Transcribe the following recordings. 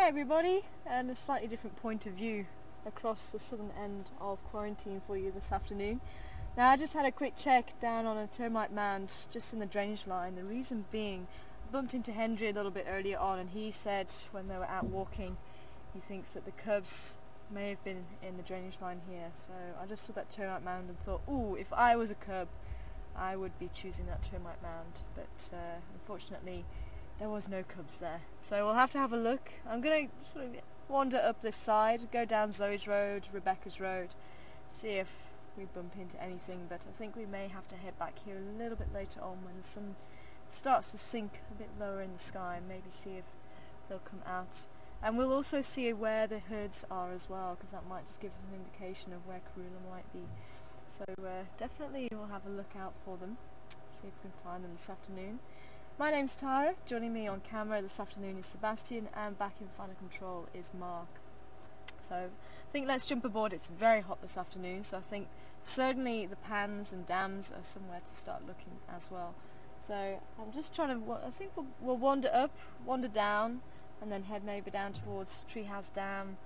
Hi everybody, and a slightly different point of view across the southern end of quarantine for you this afternoon. Now I just had a quick check down on a termite mound just in the drainage line. The reason being, I bumped into Henry a little bit earlier on and he said when they were out walking he thinks that the cubs may have been in the drainage line here. So I just saw that termite mound and thought, ooh, if I was a cub I would be choosing that termite mound, but unfortunately there was no cubs there. So we'll have to have a look. I'm going to sort of wander up this side, go down Zoe's Road, Rebecca's Road, see if we bump into anything, but I think we may have to head back here a little bit later on when the sun starts to sink a bit lower in the sky, and maybe see if they'll come out. And we'll also see where the herds are as well, because that might just give us an indication of where Karula might be. So definitely we'll have a look out for them, see if we can find them this afternoon. My name's Tara. Joining me on camera this afternoon is Sebastian, and back in final control is Mark. So I think let's jump aboard. It's very hot this afternoon, so I think certainly the pans and dams are somewhere to start looking as well. So I'm just trying to, I think we'll wander up, wander down, and then head maybe down towards Treehouse Dam,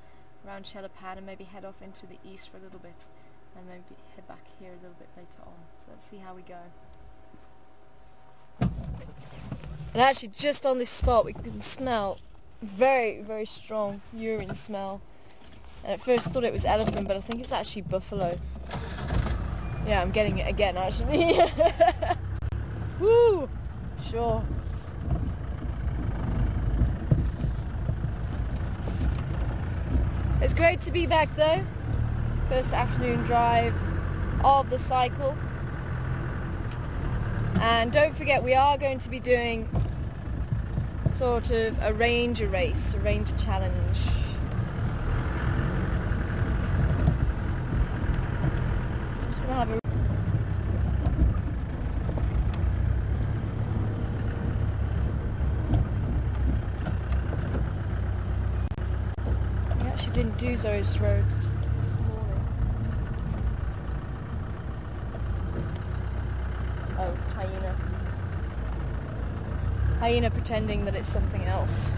around Shellow Pad, and maybe head off into the east for a little bit, and maybe head back here a little bit later on. So let's see how we go. And actually just on this spot we can smell very, very strong urine smell. And at first I thought it was elephant, but I think it's actually buffalo. Yeah, I'm getting it again actually. Woo! Sure. It's great to be back though. First afternoon drive of the cycle. And don't forget, we are going to be doing sort of a ranger race, a ranger challenge. Just want to have a... We actually didn't do Zoe's Road this morning. Oh, hyena. Hyena pretending that it's something else.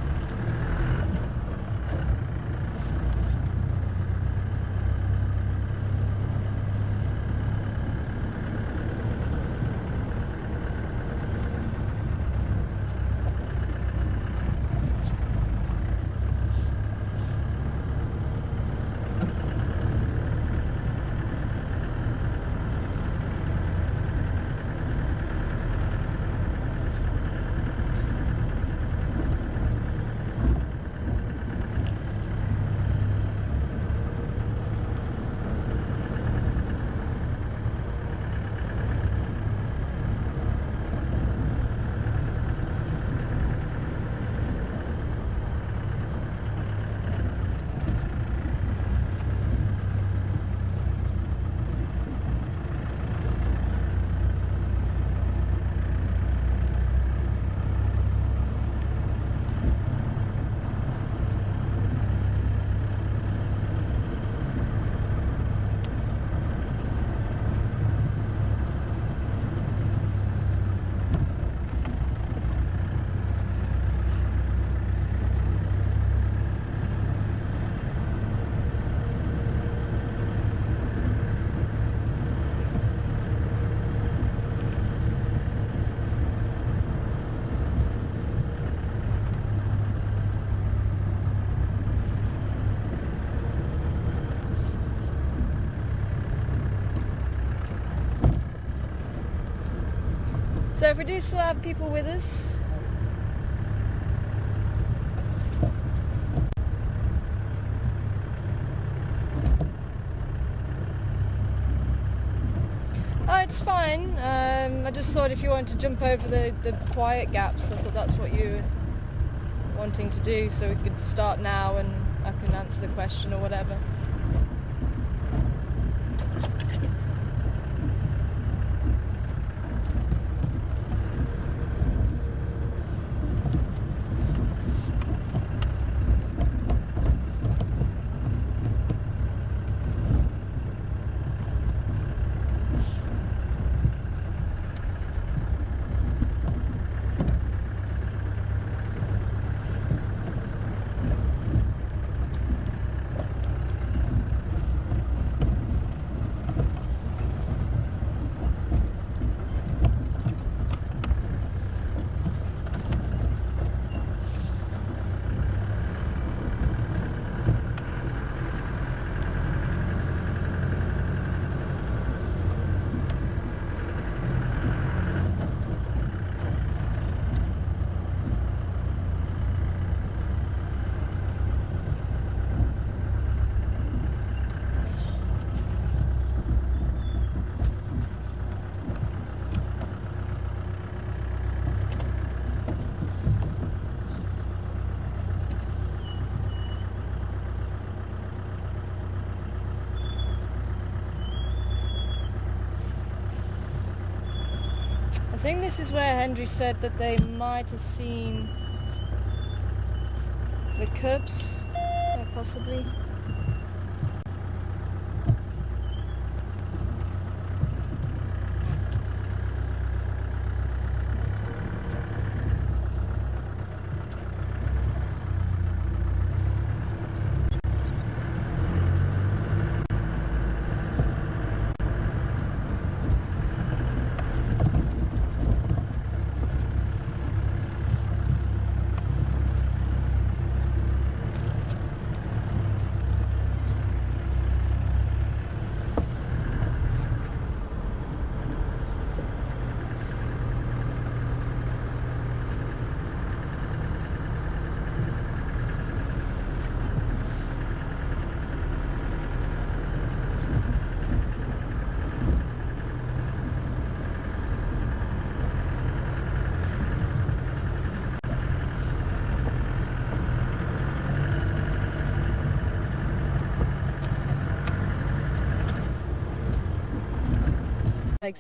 So if we do still have people with us, oh, it's fine. I just thought if you wanted to jump over the quiet gaps, I thought that's what you were wanting to do, so we could start now and I can answer the question or whatever. I think this is where Henry said that they might have seen the cubs, possibly.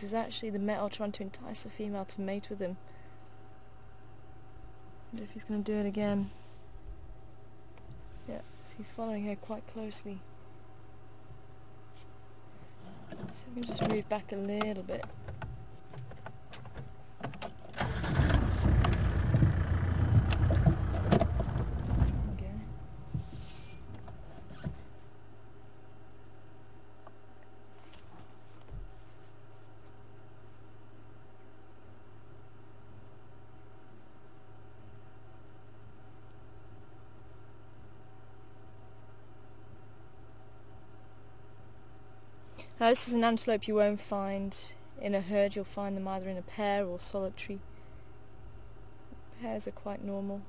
Is actually the male trying to entice the female to mate with him. I wonder if he's going to do it again. Yeah, so he's following her quite closely. So we can just move back a little bit. Now this is an antelope you won't find in a herd, you'll find them either in a pair or solitary. Pairs are quite normal.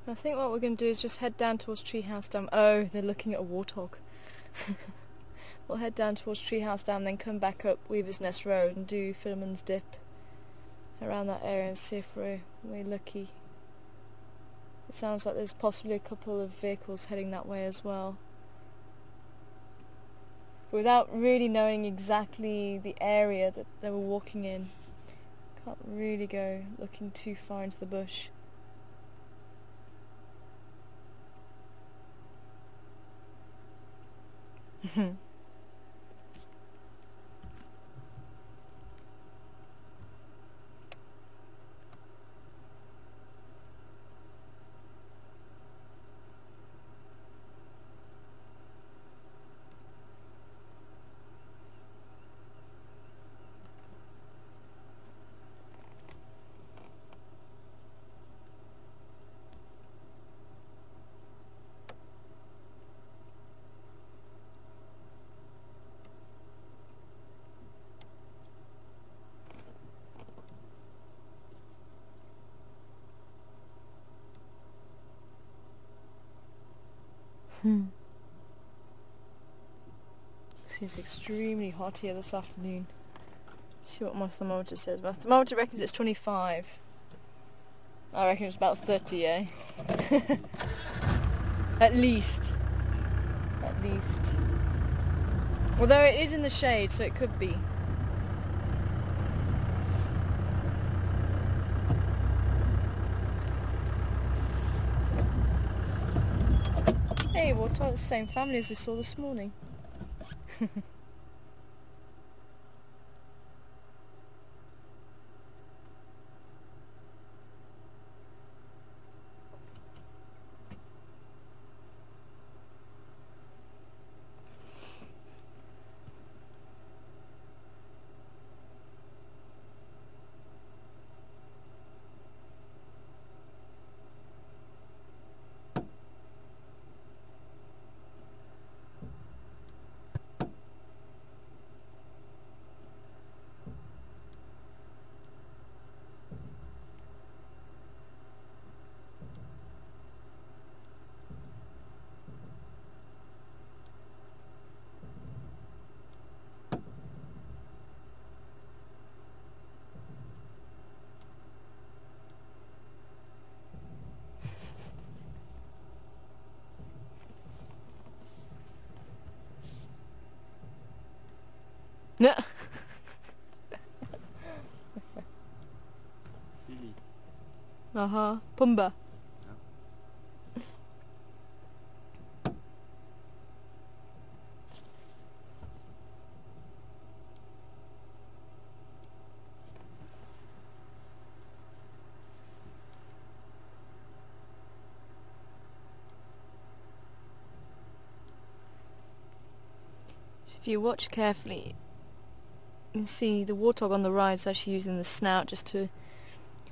I think what we're going to do is just head down towards Treehouse Dam. Oh, they're looking at a warthog. We'll head down towards Treehouse Dam, then come back up Weaver's Nest Road and do Philemon's Dip around that area and see if we're lucky. It sounds like there's possibly a couple of vehicles heading that way as well. But without really knowing exactly the area that they were walking in, can't really go looking too far into the bush. It's extremely hot here this afternoon. See what my thermometer says. My thermometer reckons it's 25. I reckon it's about 30, eh? At least. At least. Although it is in the shade, so it could be. Hey, we're the same family as we saw this morning. Silly. Pumba. If you watch carefully, you can see the warthog on the right is actually using the snout just to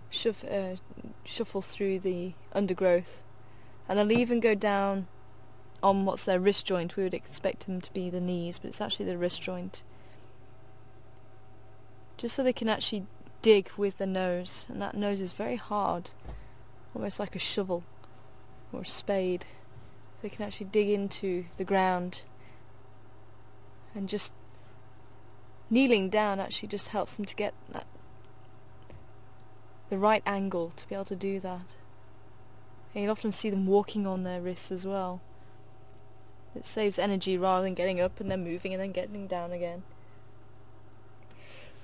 shuffle through the undergrowth, and they'll even go down on what's their wrist joint. We would expect them to be the knees, but it's actually the wrist joint, just so they can actually dig with the nose, and that nose is very hard, almost like a shovel or a spade, so they can actually dig into the ground. And just kneeling down actually just helps them to get the right angle to be able to do that. And you'll often see them walking on their wrists as well. It saves energy rather than getting up and then moving and then getting down again.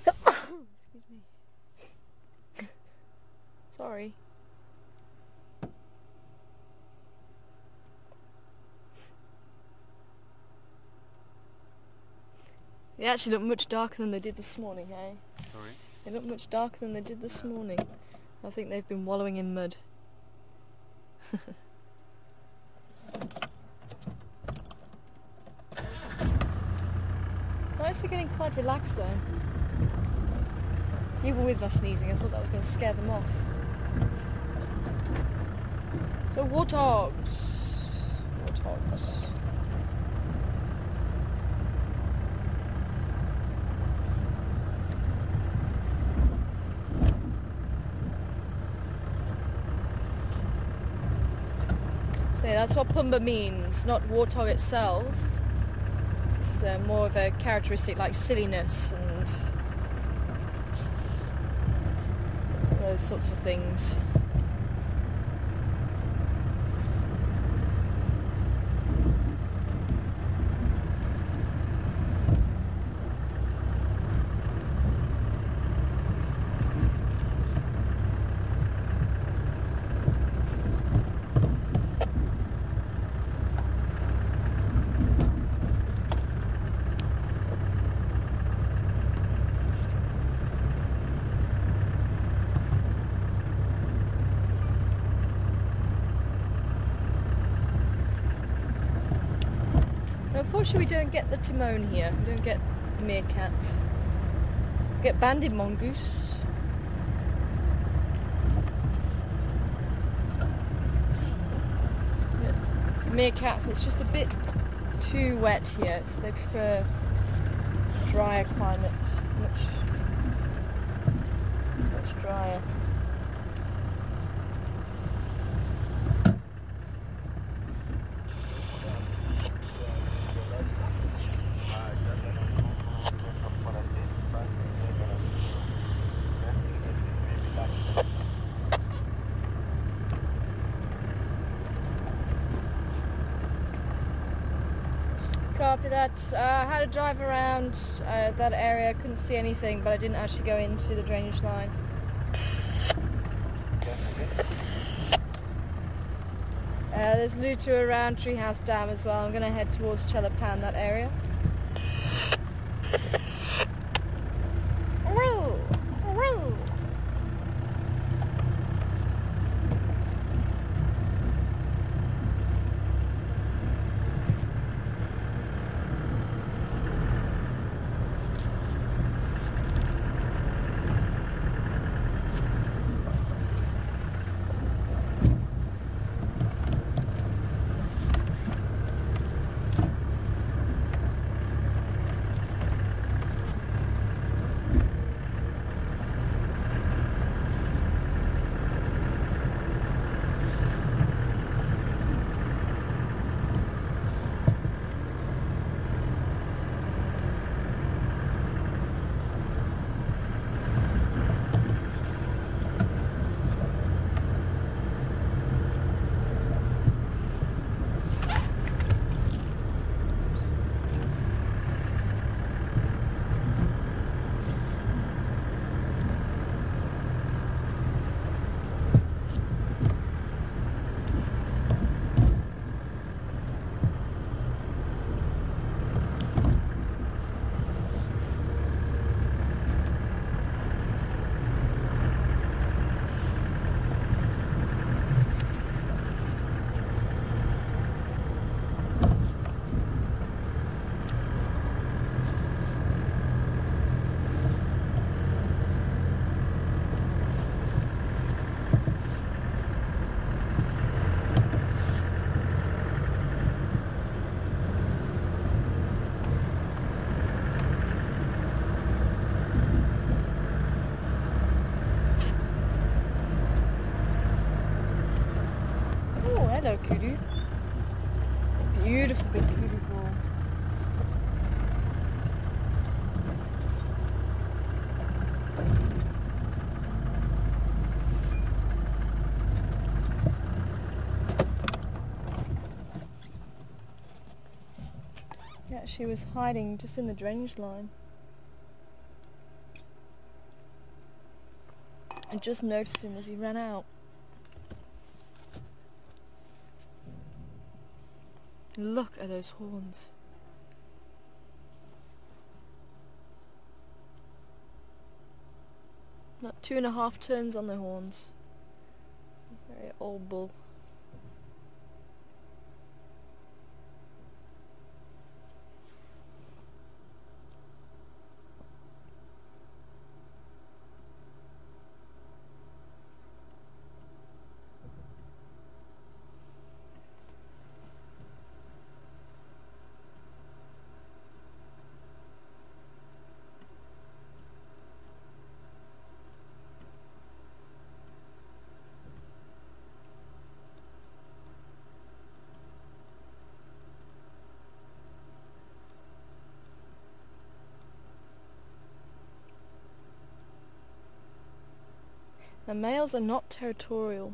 Excuse me. Sorry. They actually look much darker than they did this morning, eh? Sorry? They look much darker than they did this morning. I think they've been wallowing in mud. Nice, they're getting quite relaxed though. Even with my sneezing, I thought that was going to scare them off. So warthogs. Warthogs. So that's what Pumba means, not warthog itself. It's more of a characteristic like silliness and those sorts of things. Unfortunately, we don't get the timon here. We don't get meerkats. We get banded mongoose. Meerkats, it's just a bit too wet here, so they prefer drier climate, much drier. Copy that. I had to drive around that area, couldn't see anything, but I didn't actually go into the drainage line. There's Lutu around Treehouse Dam as well. I'm going to head towards Chelapan, that area. actually was hiding just in the drainage line. I just noticed him as he ran out. Look at those horns. About 2.5 turns on the horns. Very old bull. The males are not territorial,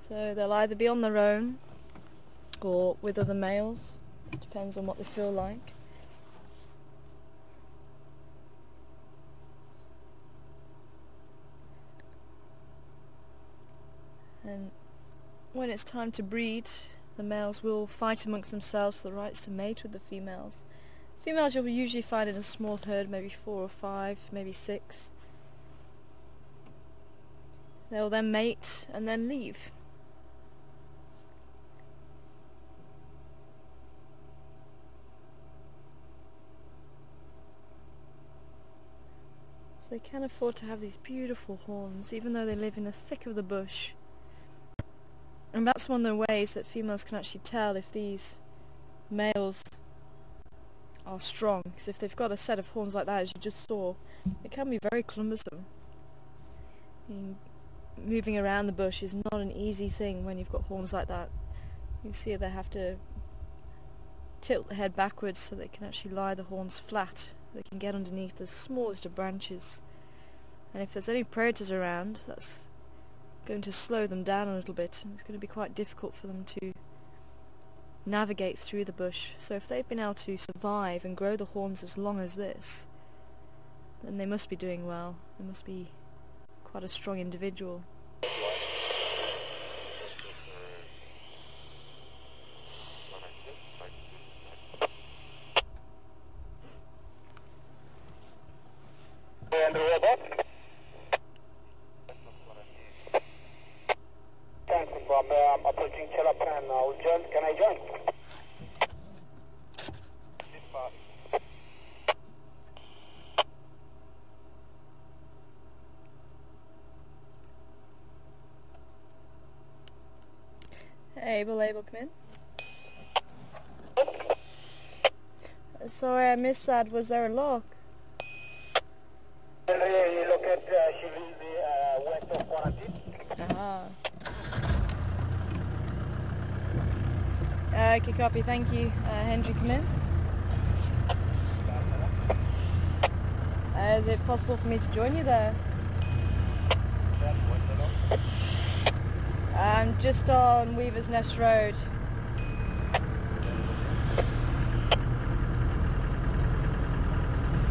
so they'll either be on their own or with other males. It depends on what they feel like. And when it's time to breed, the males will fight amongst themselves for the rights to mate with the females. Females you'll usually find in a small herd, maybe 4 or 5, maybe 6. They'll then mate and then leave. So they can afford to have these beautiful horns, even though they live in the thick of the bush. And that's one of the ways that females can actually tell if these males are strong. Because if they've got a set of horns like that, as you just saw, it can be very cumbersome. Moving around the bush is not an easy thing when you've got horns like that. You see they have to tilt the head backwards so they can actually lie the horns flat. They can get underneath the smallest of branches. And if there's any predators around, that's going to slow them down a little bit. It's going to be quite difficult for them to navigate through the bush. So if they've been able to survive and grow the horns as long as this, then they must be doing well. They must be quite a strong individual. Thanks, from approaching Chalapan. Can I join? Hey, Abel, come in. Sorry, I missed that. Was there a lock? You look at Xivindizi west of quarantine. Okay, copy, thank you. Henry, come in. Is it possible for me to join you there? I'm just on Weaver's Nest Road.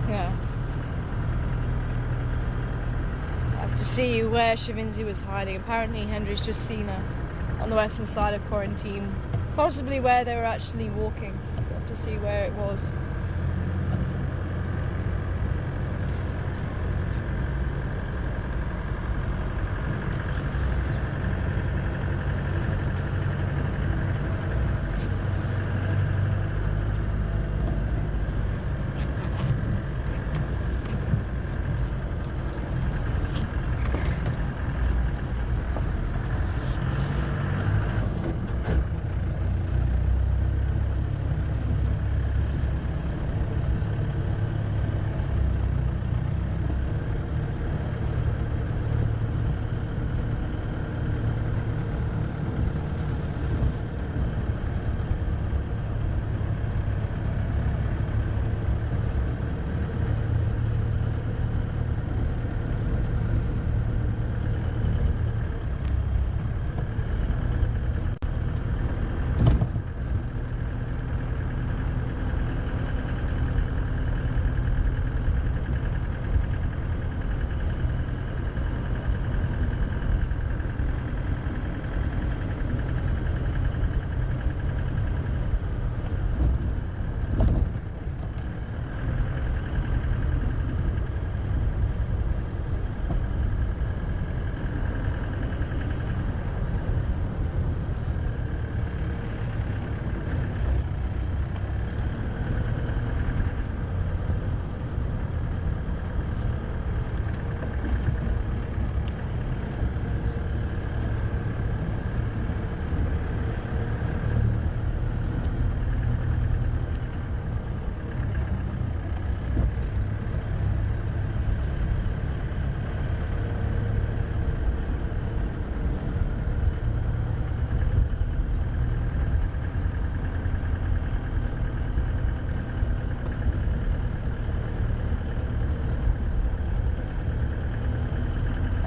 Yeah. I have to see where Xivindizi was hiding. Apparently Henry's just seen her on the western side of quarantine. Possibly where they were actually walking. I have to see where it was.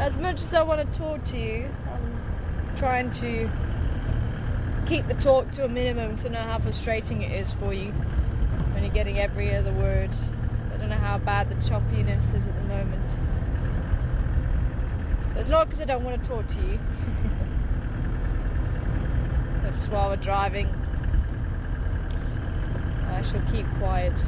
As much as I want to talk to you, I'm trying to keep the talk to a minimum to know how frustrating it is for you when you're getting every other word. I don't know how bad the choppiness is at the moment. It's not because I don't want to talk to you. But just while we're driving, I shall keep quiet.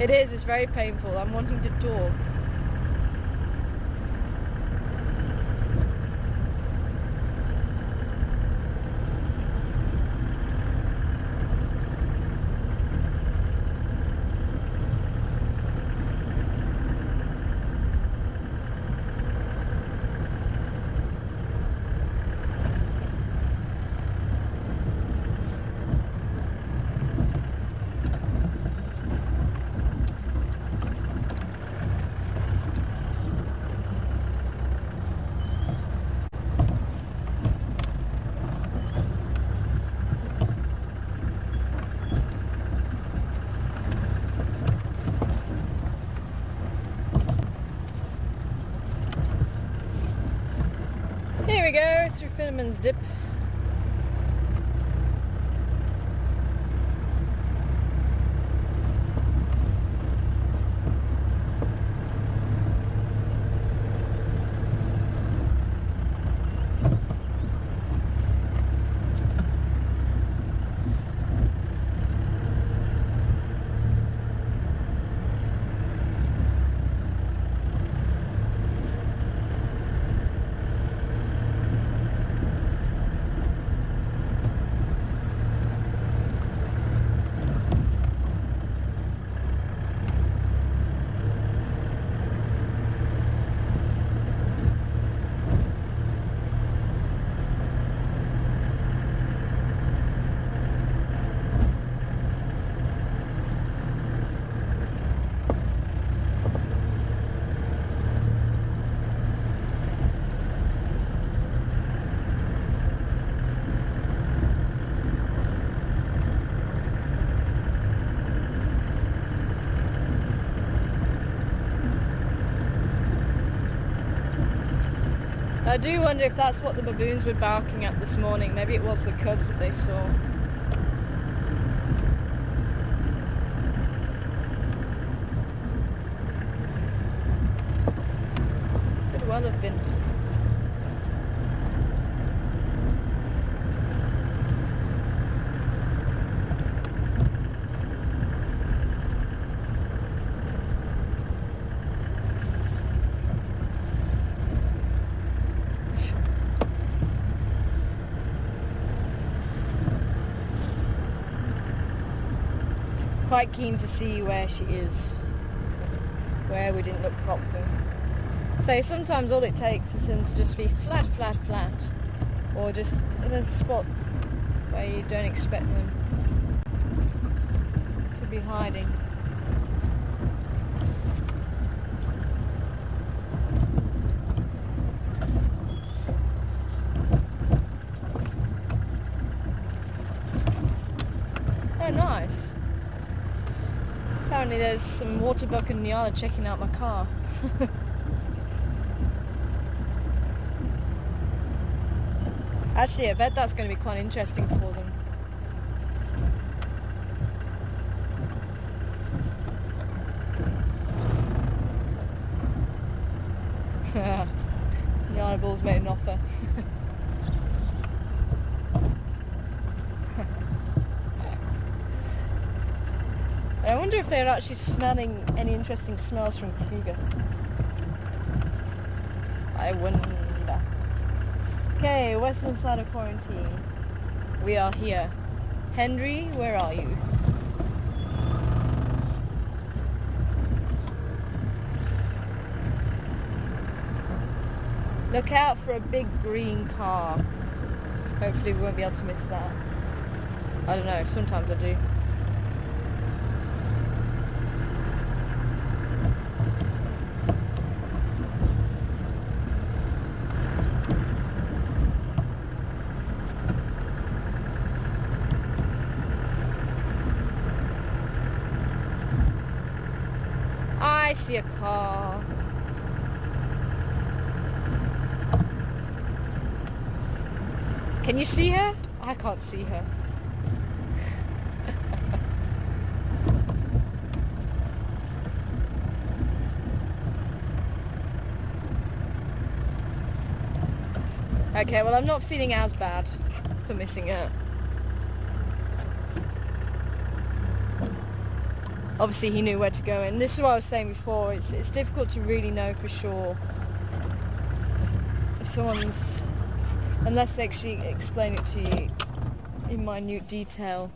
It is, it's very painful. I'm wanting to talk. Here we go, through Finneman's Dip. I do wonder if that's what the baboons were barking at this morning. Maybe it was the cubs that they saw. Could well have been. Quite keen to see where she is, where we didn't look properly. So sometimes all it takes is them to just be flat, flat, flat, or just in a spot where you don't expect them to be hiding. Oh, nice. Apparently there's some water buck and Nyala checking out my car. Actually, I bet that's going to be quite interesting for them. Nyala Bull's made an offer. I wonder if they're actually smelling any interesting smells from Cougar. I wonder. Okay, western side of quarantine. We are here. Henry, where are you? Look out for a big green car. Hopefully we won't be able to miss that. I don't know, sometimes I do. I see a car. Can you see her? I can't see her. Okay, well I'm not feeling as bad for missing her. Obviously he knew where to go, and this is what I was saying before, it's difficult to really know for sure if someone's, unless they actually explain it to you in minute detail.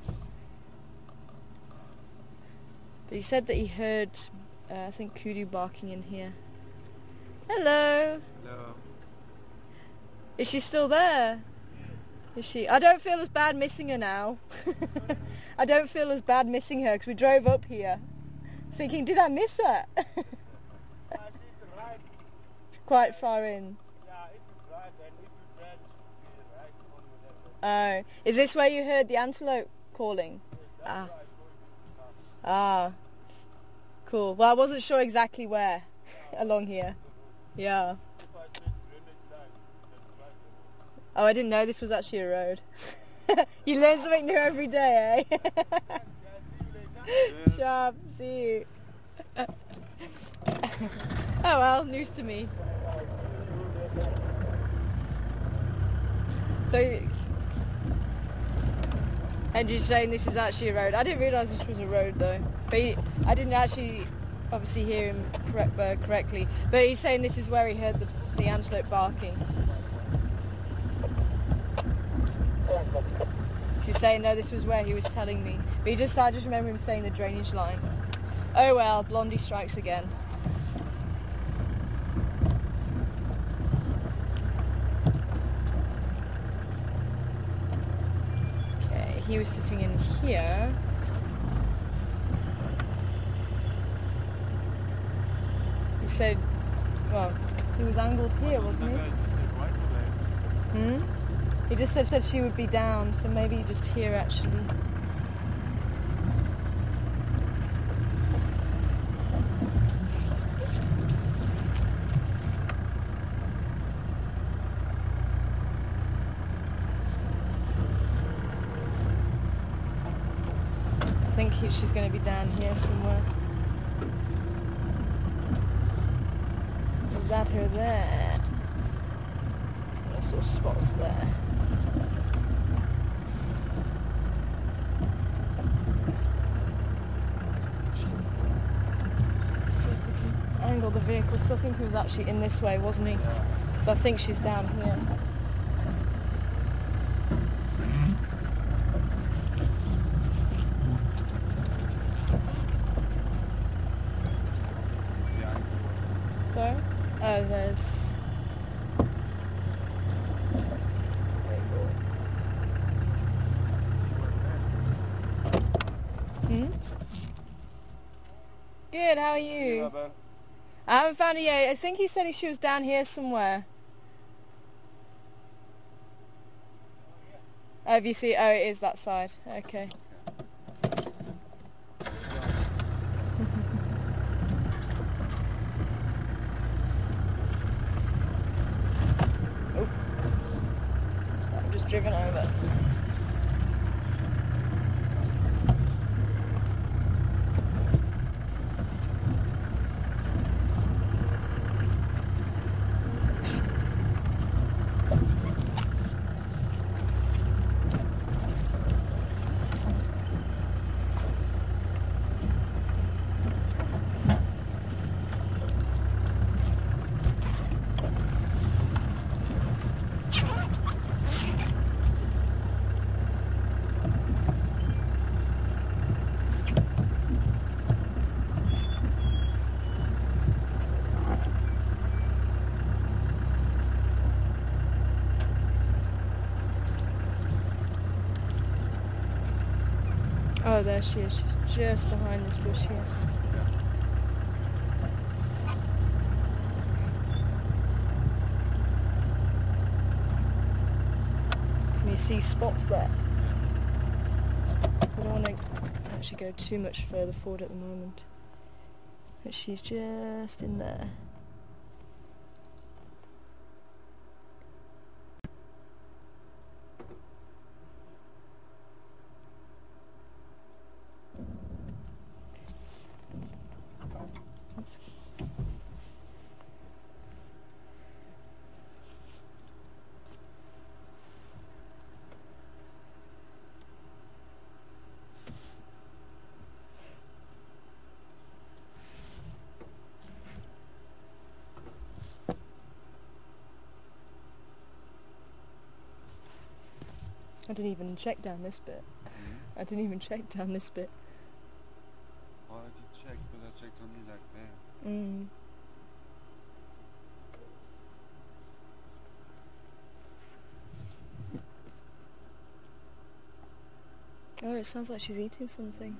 But he said that he heard, I think, kudu barking in here. Hello! Hello. Is she still there? Is she? I don't feel as bad missing her now. I don't feel as bad missing her because we drove up here thinking, did I miss her? She's right. Quite far in. Yeah, if you drive and if you turn, she'll be right on your left. Oh, is this where you heard the antelope calling? Ah. Ah. Cool. Well, I wasn't sure exactly where along here. Yeah. Oh, I didn't know this was actually a road. You learn something new every day, eh? Sharp, see you. Oh well, news to me. So, Andrew's saying this is actually a road. I didn't realise this was a road though. But I didn't actually obviously hear him correctly. But he's saying this is where he heard the antelope barking. She was saying no, this was where he was telling me. But I just remember him saying the drainage line. Oh well, Blondie strikes again. Okay, he was sitting in here. He said, well, he was angled here, wasn't he? Hmm? He just said she would be down, so maybe just here actually. I think she's going to be down here somewhere. Is that her there? I saw spots there. Angle the vehicle because I think he was actually in this way, wasn't he? So I think she's down here. So, oh, there's. Hmm? Good. How are you? I haven't found her yet. I think he said she was down here somewhere. Oh, have you seen? Oh, it is that side. Okay. Oh. So I've just driven over. Oh, there she is. She's just behind this bush here. Can you see spots there? So I don't want to actually go too much further forward at the moment. But she's just in there. Oops. I didn't even check down this bit. I didn't even check down this bit. Oh, I did check, but I checked only like there. Oh, it sounds like she's eating something.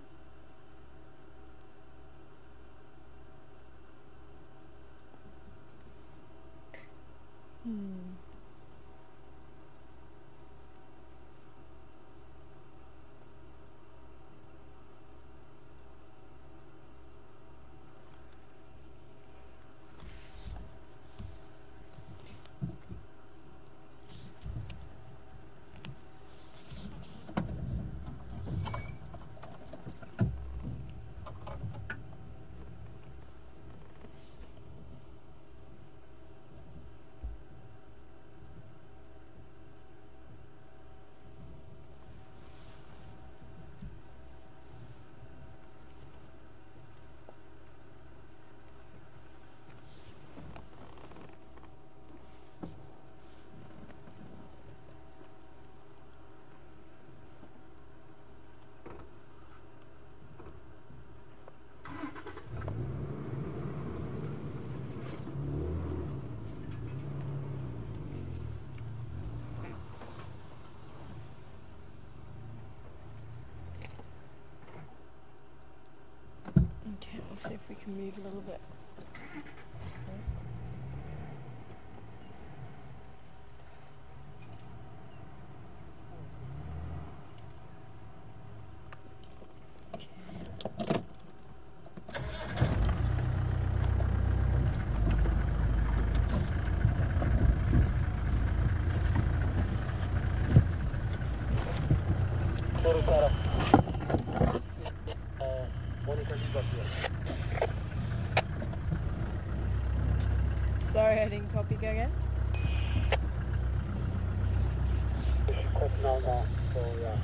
Okay, we'll see if we can move a little bit. Sorry, I didn't copy. Go again. No, so yeah.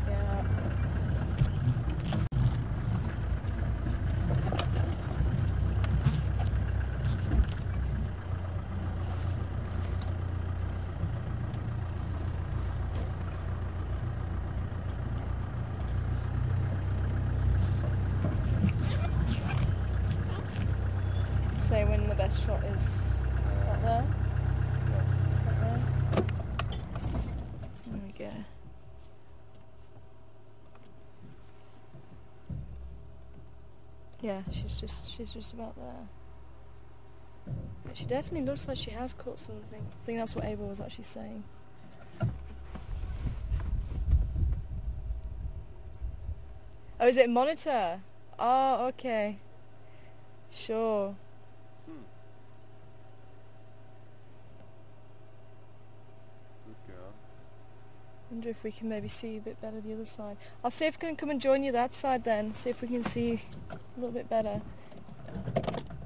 Yeah. Say when the best shot is up there. Up there. There we go. Yeah, she's just about there. But she definitely looks like she has caught something. I think that's what Abel was actually saying. Oh, is it a monitor? Oh, okay. Sure. Good girl. Wonder if we can maybe see a bit better the other side. I'll see if I can come and join you that side then. See if we can see a little bit better.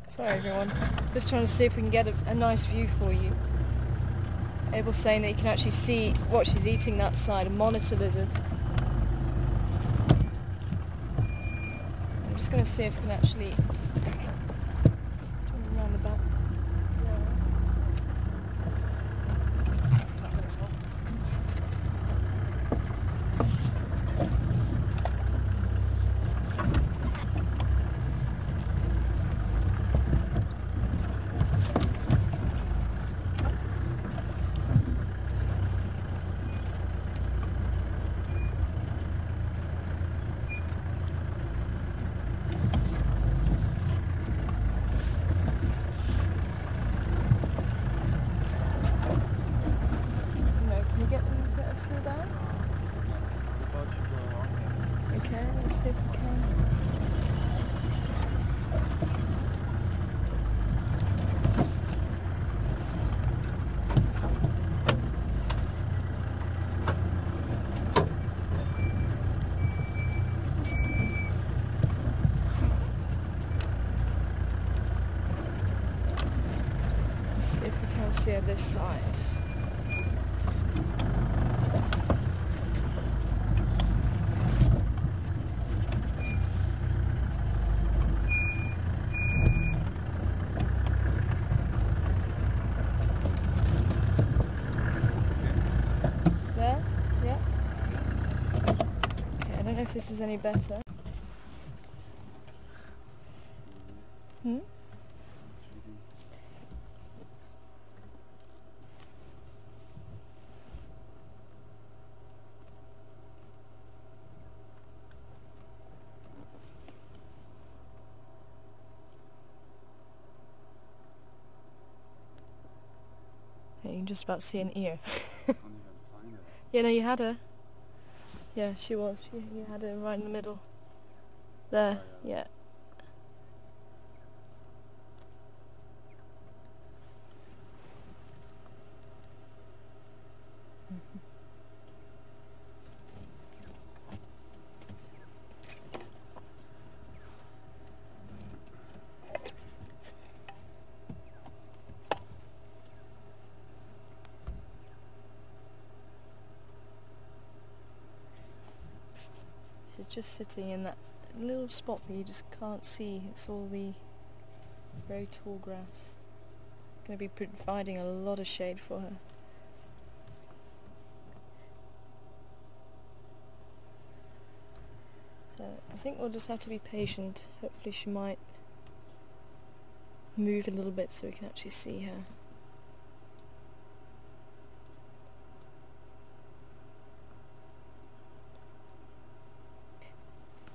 Sorry everyone. Just trying to see if we can get a nice view for you. Abel's saying that you can actually see what she's eating that side, a monitor lizard. I'm just going to see if we can actually turn around the back. Okay, let's see if we can. Let's see if we can see this side. There? Yeah. Okay, I don't know if this is any better. Hmm? Yeah, you can just about see an ear. Yeah, no, you had her. Yeah, she was. You had her right in the middle. There, yeah. She's just sitting in that little spot that you just can't see. It's all the very tall grass. Going to be providing a lot of shade for her. So I think we'll just have to be patient. Hopefully she might move a little bit so we can actually see her.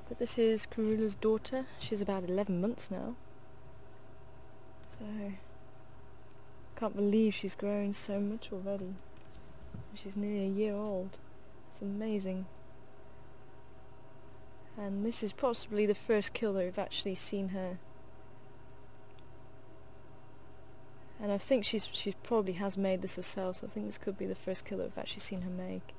But this is Karula's daughter. She's about 11 months now. So, can't believe she's grown so much already. She's nearly a year old. It's amazing. And this is possibly the first kill that we've actually seen her. And I think she probably has made this herself, so I think this could be the first kill that we've actually seen her make.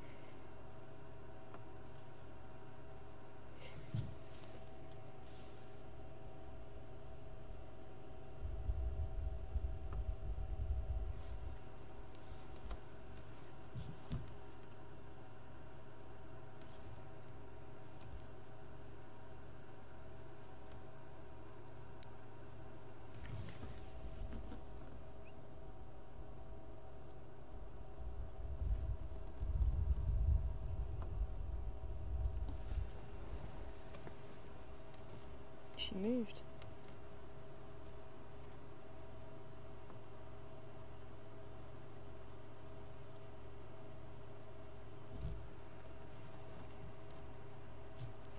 She moved.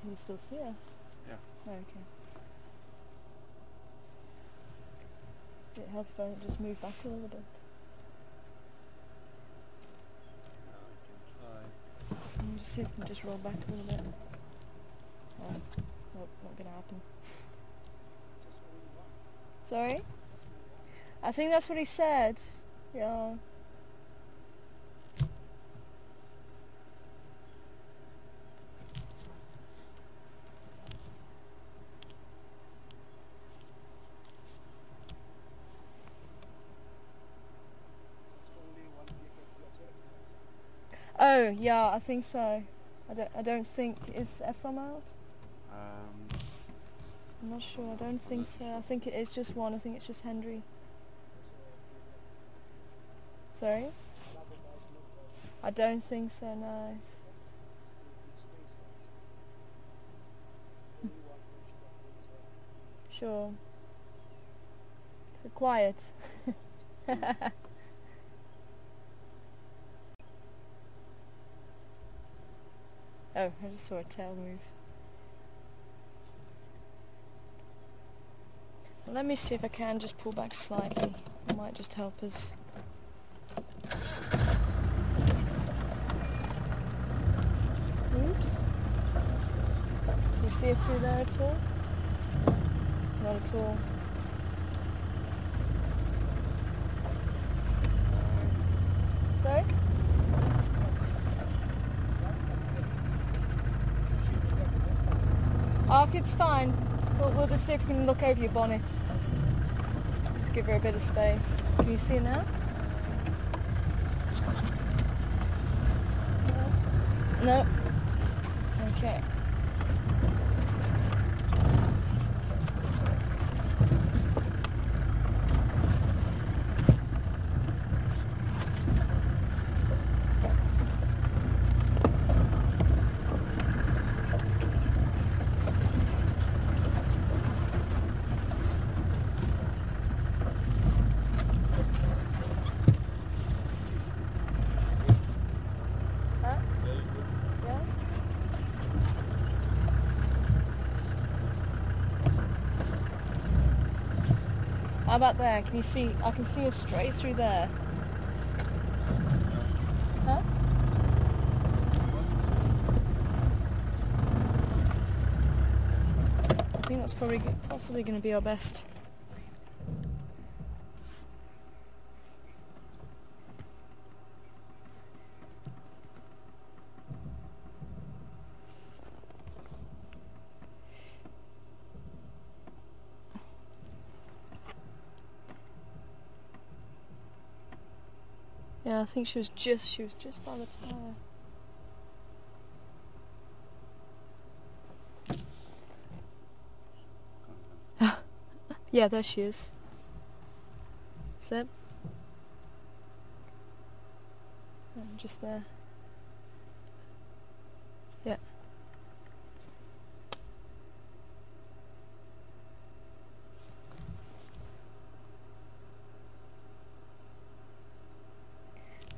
Can you still see her? Yeah. Oh, okay. Would it help if I just move back a little bit? I can try. Let me just see if I can just roll back a little bit. Oh, nope, not gonna happen. Sorry? I think that's what he said. Yeah. Oh, yeah, I think so. I don't think, is Ephraim out? I'm not sure, I don't think so. I think it is just one, I think it's just Henry. Sorry? I don't think so, no. Sure. So quiet. Oh, I just saw a tail move. Well, let me see if I can just pull back slightly. It might just help us. Oops. see it through there at all? Not at all. Sorry? Oh, it's fine. We'll just see if we can look over your bonnet. Just give her a bit of space. Can you see it now? No. Okay. How about there? Can you see? I can see her straight through there. Huh? I think that's possibly going to be our best. Yeah, I think she was just by the tower. Yeah, there she is. Seb? Just there. Yeah.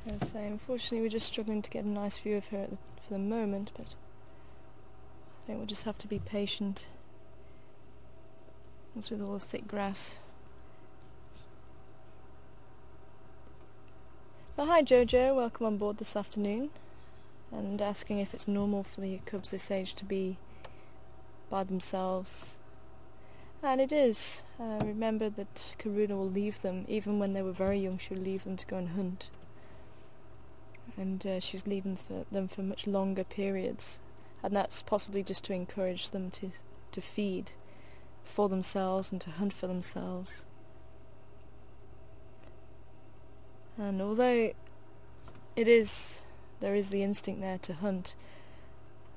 As I say, unfortunately we're just struggling to get a nice view of her for the moment, but I think we'll just have to be patient. What's with all the thick grass. Well, hi Jojo, welcome on board this afternoon, and asking if it's normal for the cubs this age to be by themselves. And it is. Remember that Karuna will leave them, even when they were very young, she'll leave them to go and hunt. And she's leaving them for much longer periods, and that's possibly just to encourage them to feed for themselves and to hunt for themselves. And although there is the instinct there to hunt,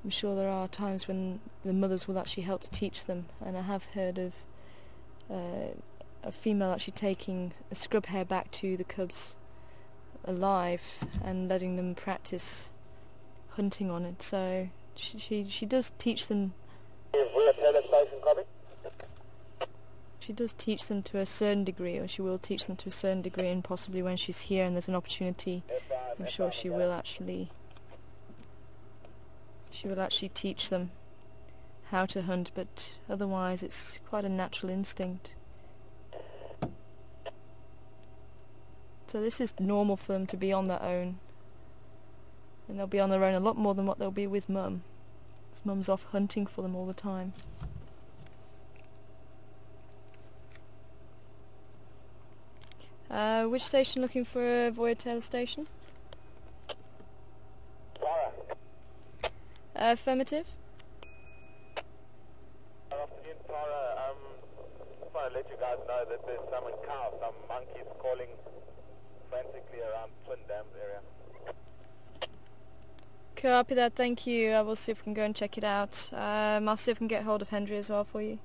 I'm sure there are times when the mothers will actually help to teach them, and I have heard of a female actually taking a scrub hare back to the cubs alive and letting them practice hunting on it. So she does teach them. She does teach them to a certain degree, or she will teach them to a certain degree, and possibly when she's here and there's an opportunity, I'm sure she will actually teach them how to hunt, but otherwise it's quite a natural instinct. So this is normal for them to be on their own, and they'll be on their own a lot more than what they'll be with Mum, because Mum's off hunting for them all the time. Which station looking for a Voyageur station? Affirmative. Afternoon, Tara. Just want to let you guys know that there's some monkeys calling frantically around Twin Dams area. Copy that, thank you. I will see if we can go and check it out. I'll see if I can get hold of Hendry as well for you.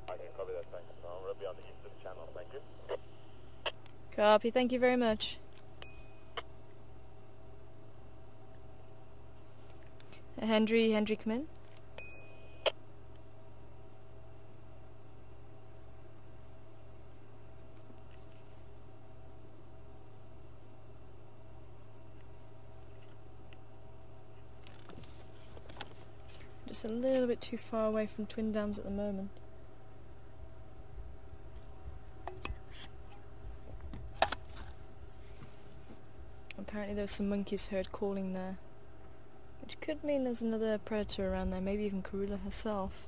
I can copy that, thanks. I'll be on the eastern channel, thank you. Copy, thank you very much. Hendry, come in. Just a little bit too far away from Twin Dams at the moment. Apparently there were some monkeys heard calling there. Which could mean there's another predator around there, maybe even Karula herself.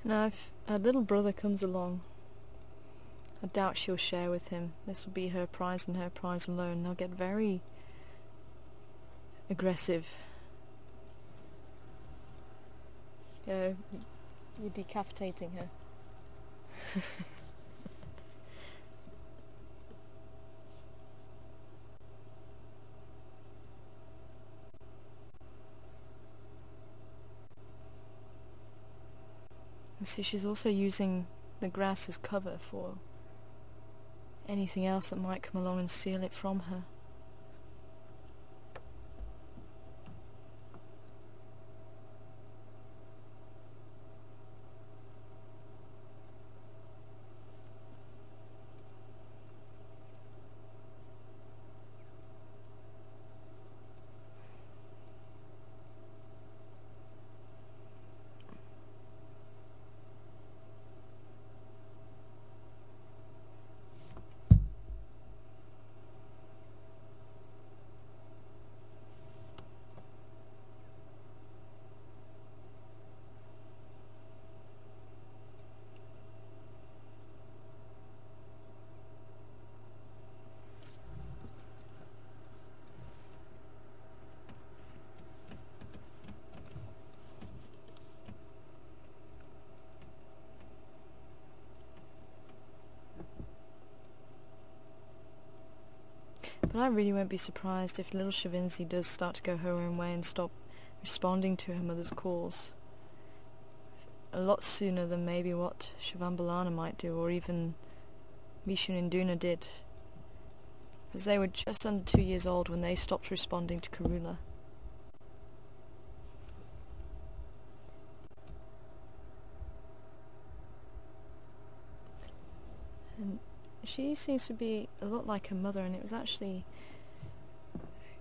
Now if her little brother comes along, I doubt she'll share with him. This will be her prize and her prize alone. They'll get very aggressive. You're decapitating her. See, she's also using the grass as cover for anything else that might come along and steal it from her. But I really won't be surprised if little Xivindizi does start to go her own way and stop responding to her mother's calls. A lot sooner than maybe what Xivindizi might do, or even Vishnu and Duna did. Because they were just under 2 years old when they stopped responding to Karula. And she seems to be a lot like her mother, and it was actually...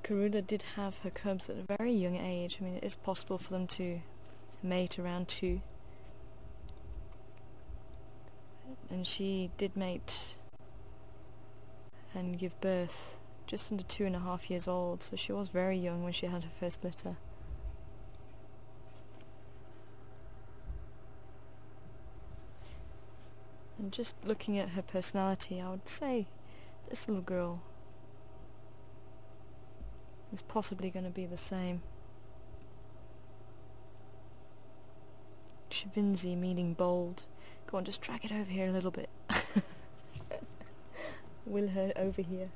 Karula did have her cubs at a very young age. I mean, it is possible for them to mate around 2. And she did mate and give birth just under 2.5 years old, so she was very young when she had her first litter. And just looking at her personality, I would say this little girl is possibly going to be the same. Xivindizi meaning bold. Go on, just drag it over here a little bit. Will her over here.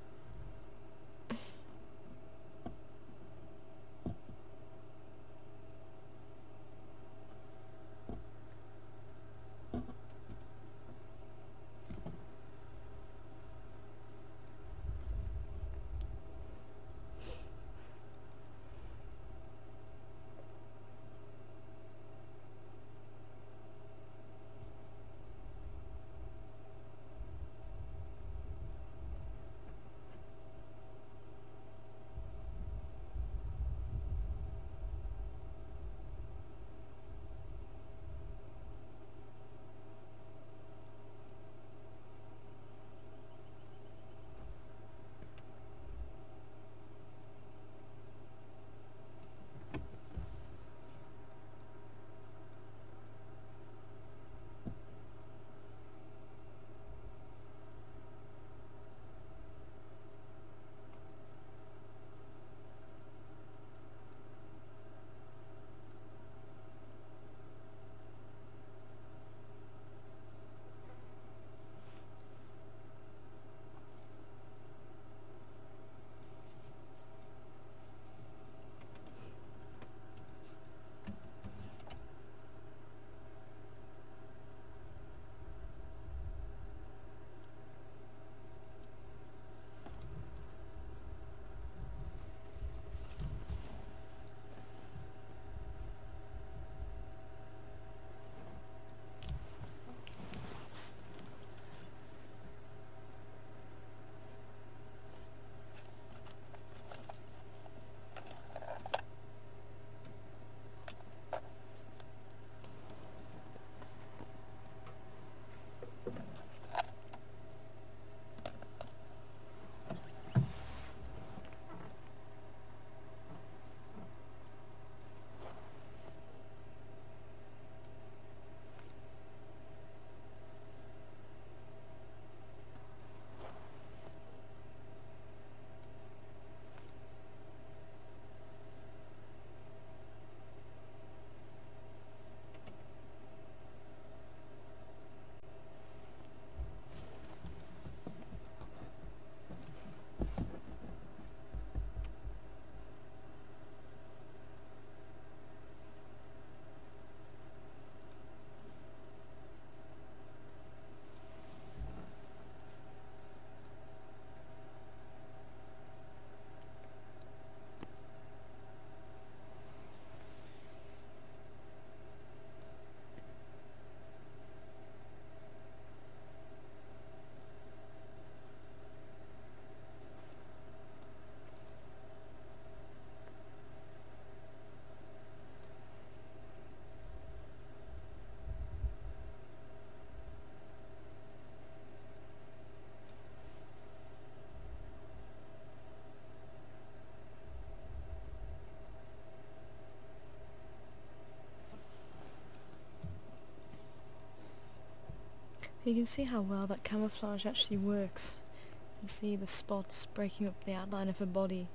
You can see how well that camouflage actually works. You can see the spots breaking up the outline of her body.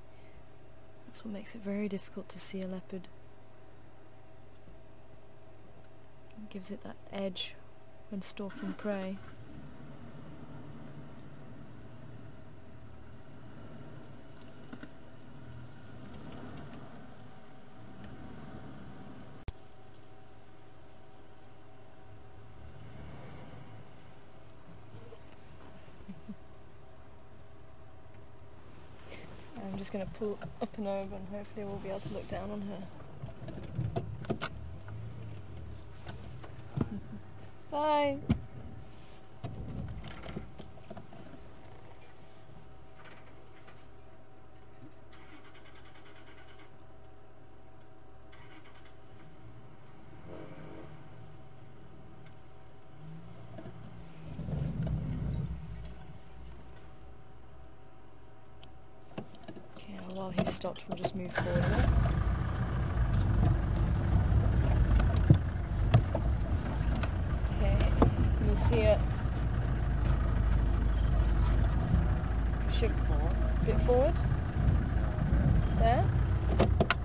That's what makes it very difficult to see a leopard. It gives it that edge when stalking prey. I'm just going to pull up and over and hopefully we'll be able to look down on her. Bye! While he's stopped, we'll just move forward a bit. Okay, can you see it? Should flip forward. There?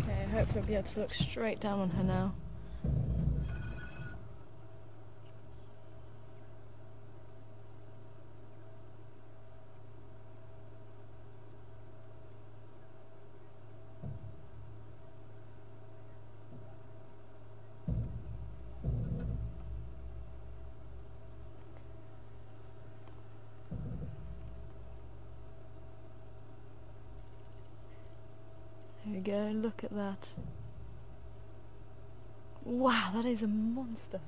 Okay, hopefully I'll be able to look straight down on her now. There we go, look at that. Wow, that is a monster.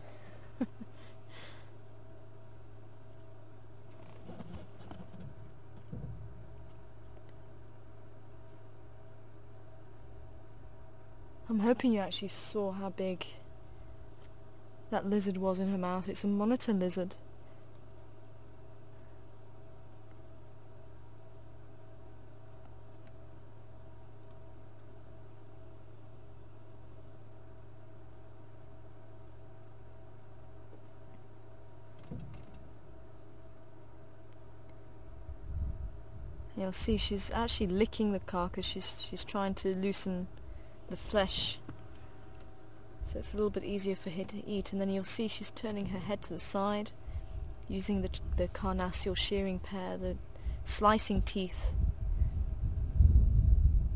I'm hoping you actually saw how big that lizard was in her mouth. It's a monitor lizard. You'll see she's actually licking the carcass. She's trying to loosen the flesh so it's a little bit easier for her to eat. And then you'll see she's turning her head to the side using the carnassial shearing pair, the slicing teeth,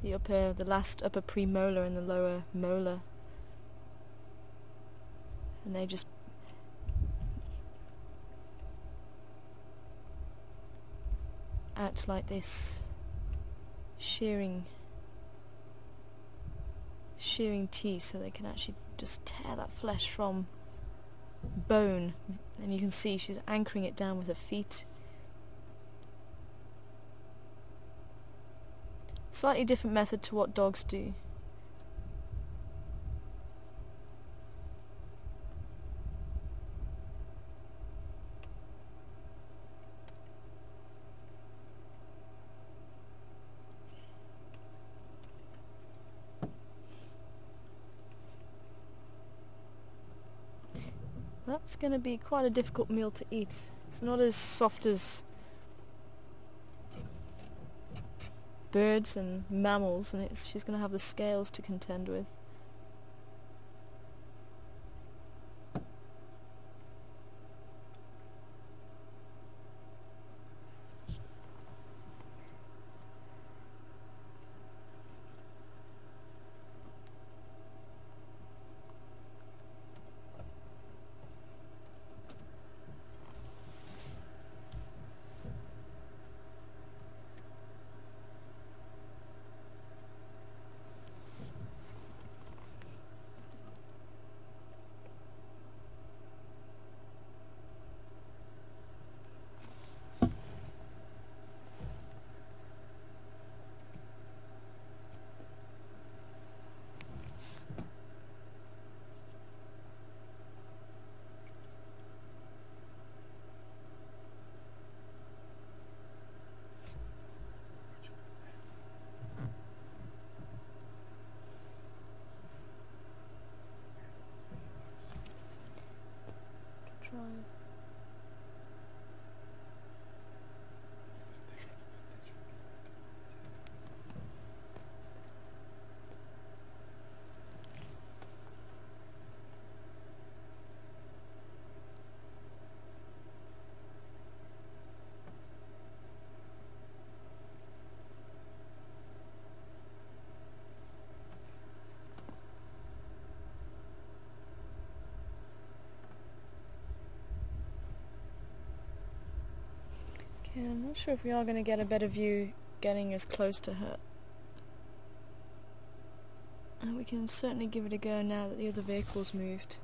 the last upper premolar and the lower molar, and they just act like this shearing teeth, so they can actually just tear that flesh from bone. And you can see she's anchoring it down with her feet. Slightly different method to what dogs do. That's going to be quite a difficult meal to eat. It's not as soft as birds and mammals, and she's going to have the scales to contend with. Okay, I'm not sure if we are going to get a better view getting as close to her. We can certainly give it a go now that the other vehicle's moved.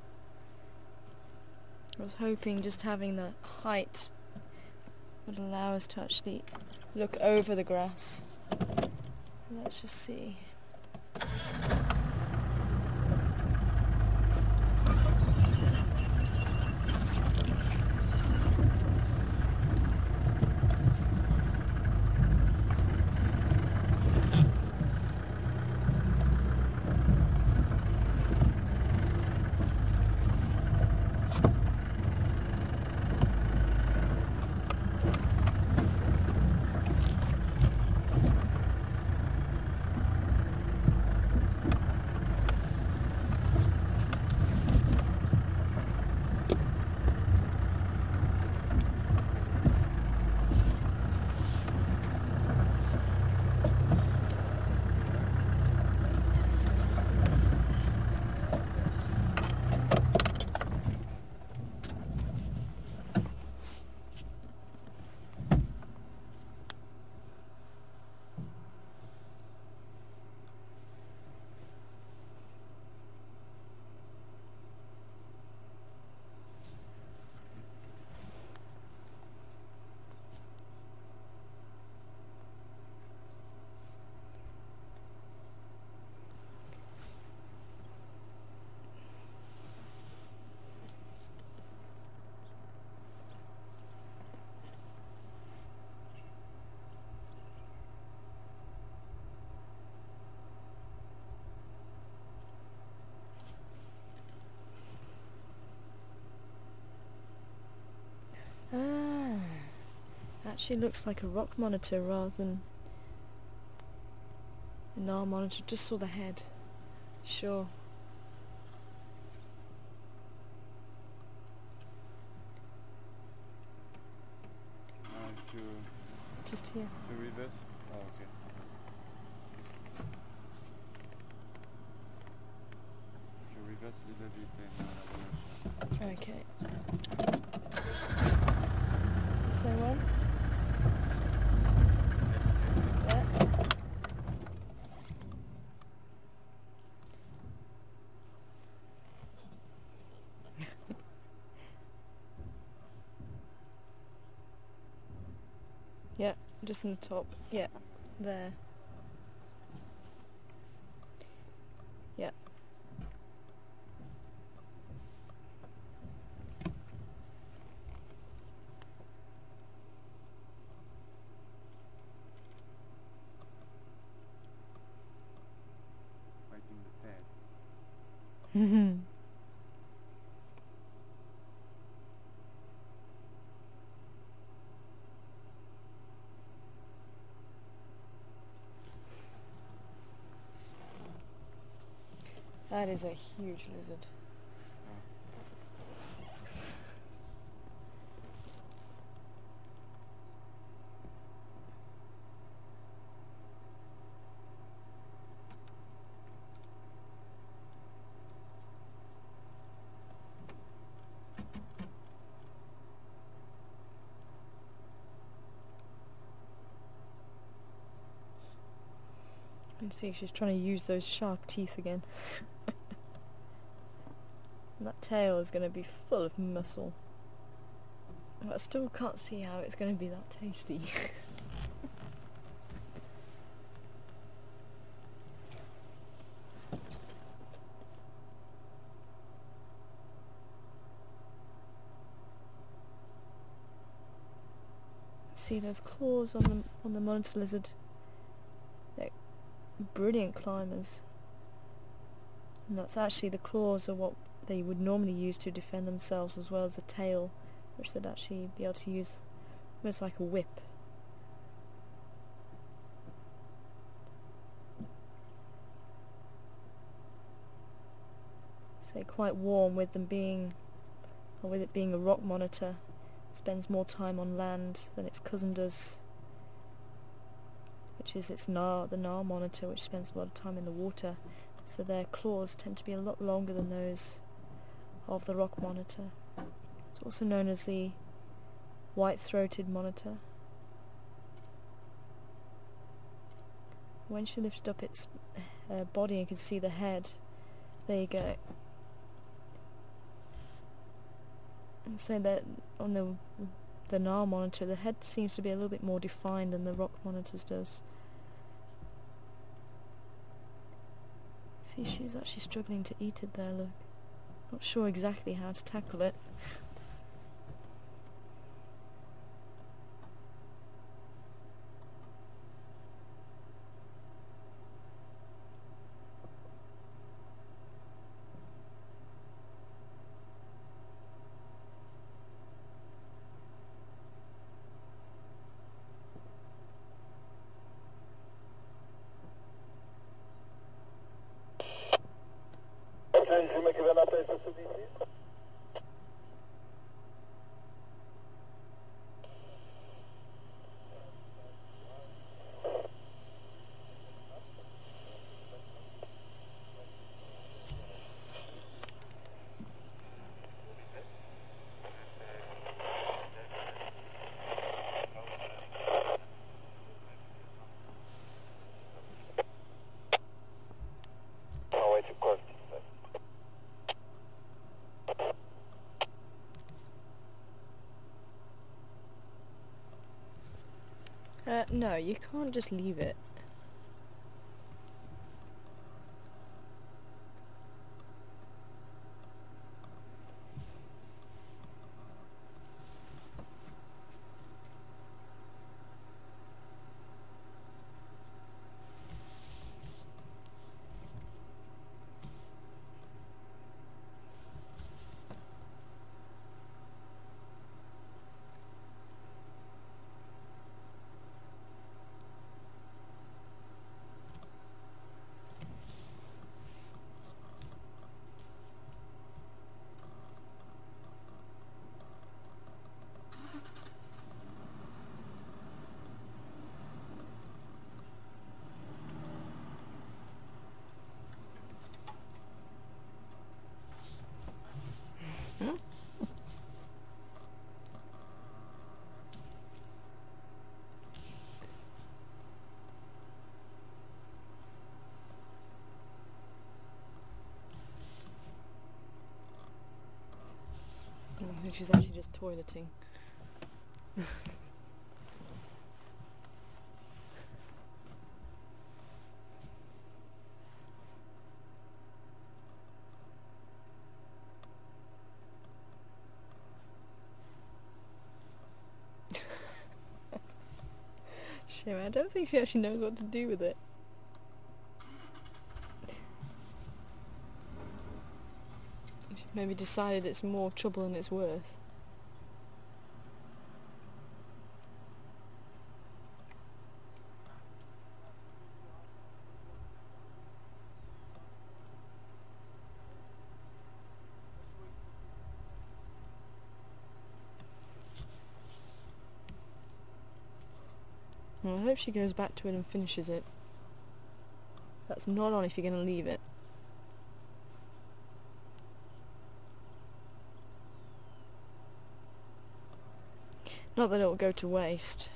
I was hoping just having the height would allow us to actually look over the grass. Let's just see. Actually looks like a rock monitor rather than a Nile monitor. Just saw the head. Sure. Just here. To reverse? Oh, okay. To reverse a little bit then Okay. So one. Yeah. Yeah, just in the top. Yeah, there. Yeah. fighting the dead. That is a huge lizard. You can see she's trying to use those sharp teeth again. And that tail is going to be full of muscle. But I still can't see how it's going to be that tasty. See those claws on the monitor lizard? They're brilliant climbers. And that's actually, the claws are what they would normally use to defend themselves, as well as the tail, which they'd actually be able to use almost like a whip. So quite warm with them being, or with it being a rock monitor. It spends more time on land than its cousin does, which is the Nile monitor, which spends a lot of time in the water. So their claws tend to be a lot longer than those of the rock monitor. It's also known as the white-throated monitor. when she lifted up its body you could see the head. There you go. And so that on the NAR monitor, the head seems to be a little bit more defined than the rock monitors does. See, she's actually struggling to eat it there, look. Not sure exactly how to tackle it. Okay, you make an update for Xivindizi? I'll wait to court. No, you can't just leave it. I think she's actually just toileting. Shame, I don't think she actually knows what to do with it. She maybe decided it's more trouble than it's worth. Well, I hope she goes back to it and finishes it. That's not on if you're going to leave it. Not that it will go to waste.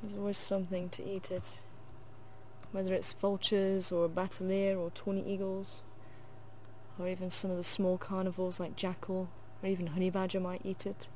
There's always something to eat it. Whether it's vultures or a batelier or tawny eagles, or even some of the small carnivores like jackal, or even honey badger might eat it.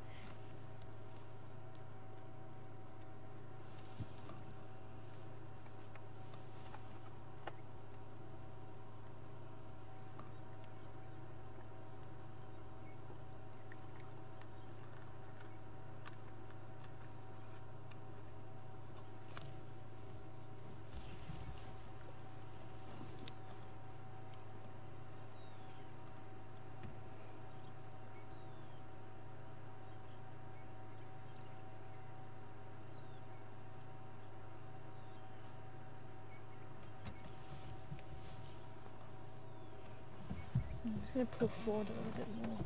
I'm just going to pull forward a little bit more.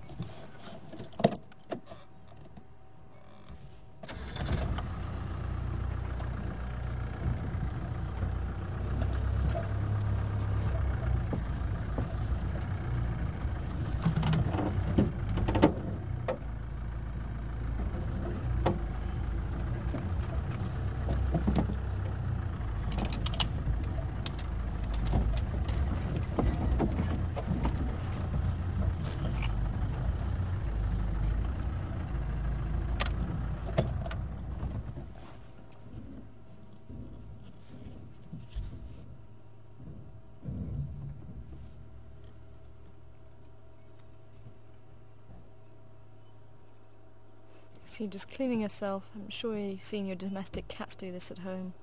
See, just cleaning herself. I'm sure you've seen your domestic cats do this at home.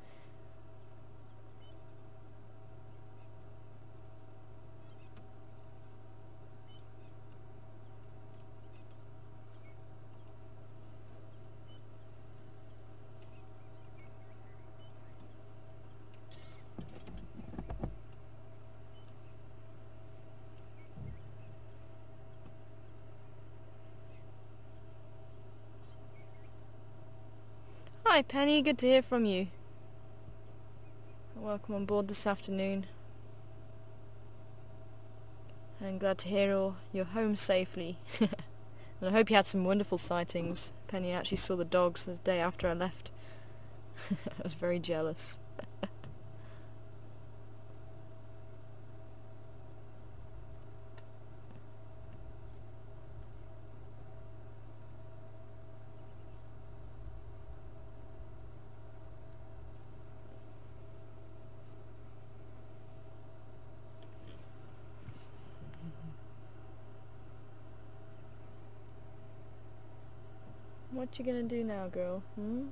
Hi Penny, good to hear from you. Welcome on board this afternoon. I'm glad to hear you're home safely. And I hope you had some wonderful sightings. Penny actually saw the dogs the day after I left. I was very jealous. What you gonna do now, girl? Hmm?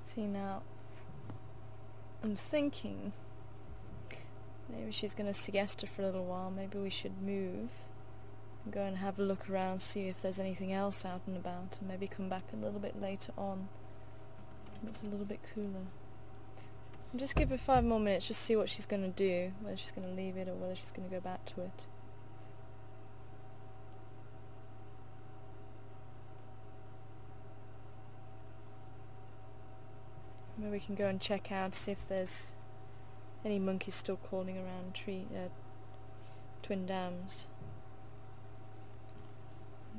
See, now I'm thinking maybe she's gonna siesta for a little while. Maybe we should move and go and have a look around, see if there's anything else out and about, and maybe come back a little bit later on when it's a little bit cooler. And just give her 5 more minutes, just see what she's gonna do, whether she's gonna leave it or whether she's gonna go back to it. Maybe we can go and check out, see if there's any monkeys still crawling around Twin Dams.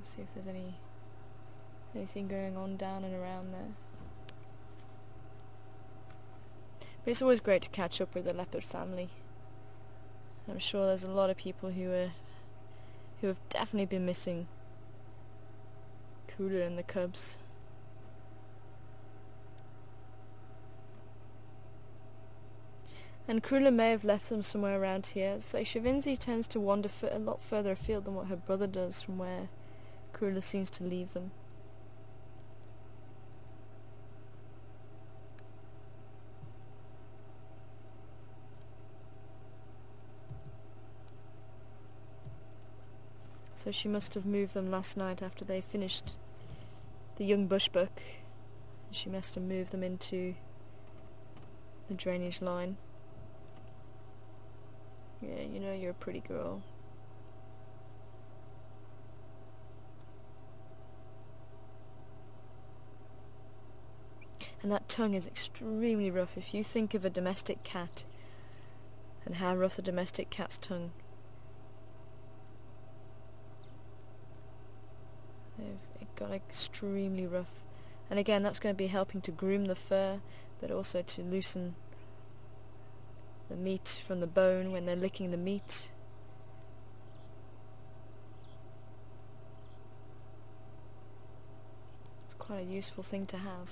See if there's anything going on down and around there. But it's always great to catch up with the Leopard family. I'm sure there's a lot of people who have definitely been missing Cooler and the cubs. And Krula may have left them somewhere around here, so Xivindizi tends to wander a lot further afield than what her brother does from where Krula seems to leave them. So she must have moved them last night after they finished the young bushbuck. She must have moved them into the drainage line. Yeah, you know you're a pretty girl. And that tongue is extremely rough. If you think of a domestic cat and how rough a domestic cat's tongue, they've got extremely rough. And again, that's going to be helping to groom the fur, but also to loosen the meat from the bone when they're licking the meat. It's quite a useful thing to have.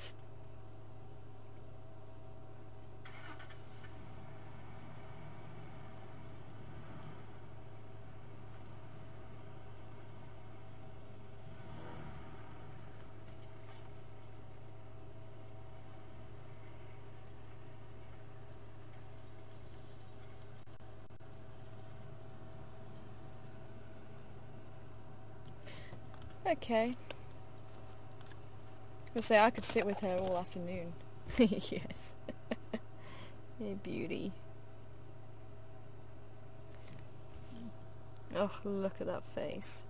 Okay. I say I could sit with her all afternoon. Yes. Hey, beauty. Oh, look at that face.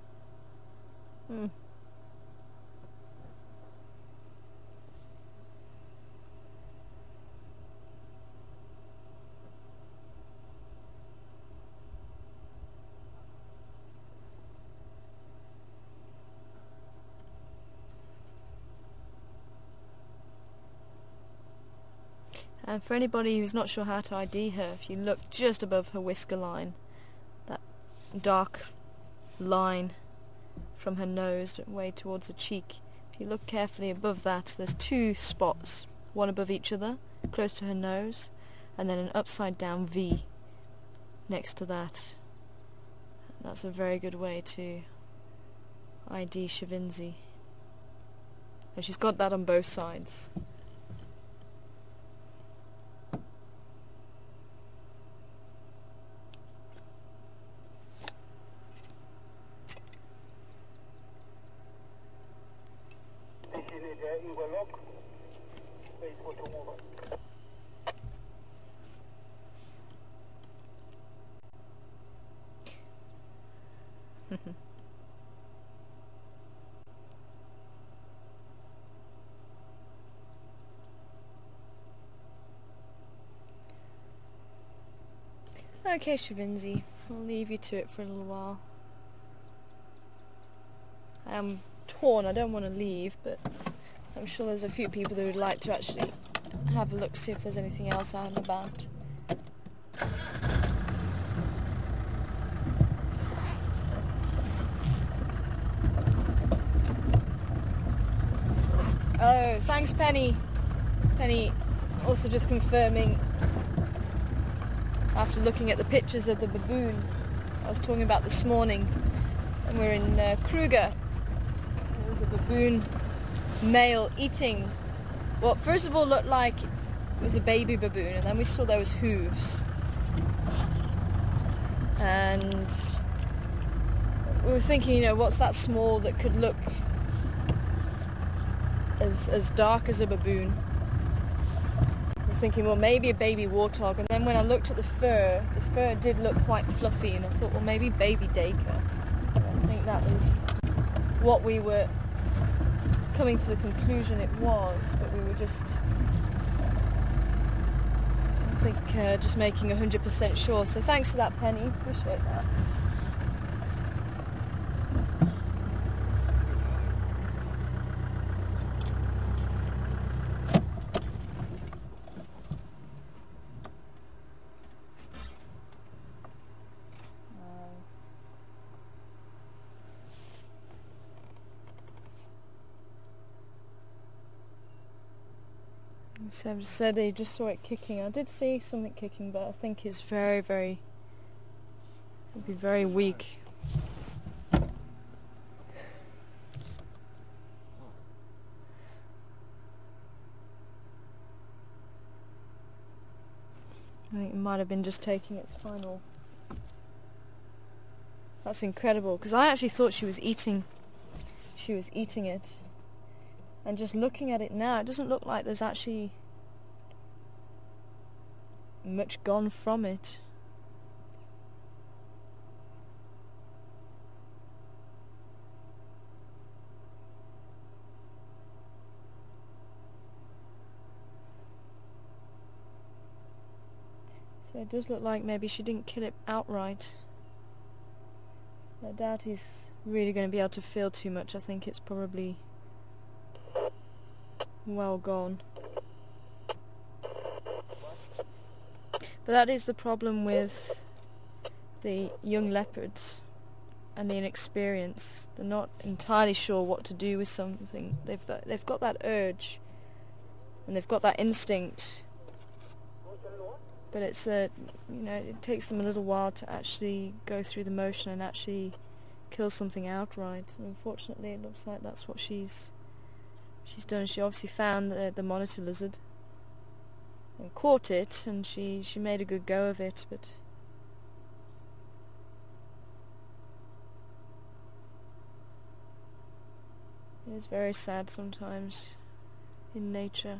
And for anybody who's not sure how to ID her, if you look just above her whisker line, that dark line from her nose way towards her cheek, if you look carefully above that, there's two spots, one above each other, close to her nose, and then an upside down V next to that. That's a very good way to ID Xivindizi. And she's got that on both sides. Okay, Xivindizi, I'll leave you to it for a little while. I am torn, I don't want to leave, but I'm sure there's a few people that would like to actually have a look, see if there's anything else out and about. Oh, thanks, Penny. Penny also just confirming, after looking at the pictures of the baboon I was talking about this morning, and we're in Kruger. There was a baboon male eating what first of all looked like it was a baby baboon, and then we saw there was hooves. And we were thinking, you know, what's that small that could look as dark as a baboon? I was thinking, well, maybe a baby warthog, and then when I looked at the fur did look quite fluffy, and I thought, well, maybe baby Dacre. I think that was what we were coming to the conclusion it was, but we were just, I think, just making 100% sure. So thanks for that, Penny. Appreciate that. Seb said he just saw it kicking. I did see something kicking, but I think it's it'd be very weak. I think it might have been just taking its final. That's incredible, because I actually thought she was eating it. And just looking at it now, it doesn't look like there's actually much gone from it. So it does look like maybe she didn't kill it outright. I doubt he's really going to be able to feel too much. I think it's probably well gone. But that is the problem with the young leopards and the inexperience. They're not entirely sure what to do with something. They've got that urge and they've got that instinct, but it's it takes them a little while to actually go through the motion and actually kill something outright. And unfortunately, it looks like that's what she's done. She obviously found the monitor lizard and caught it, and she made a good go of it, but it is very sad sometimes in nature.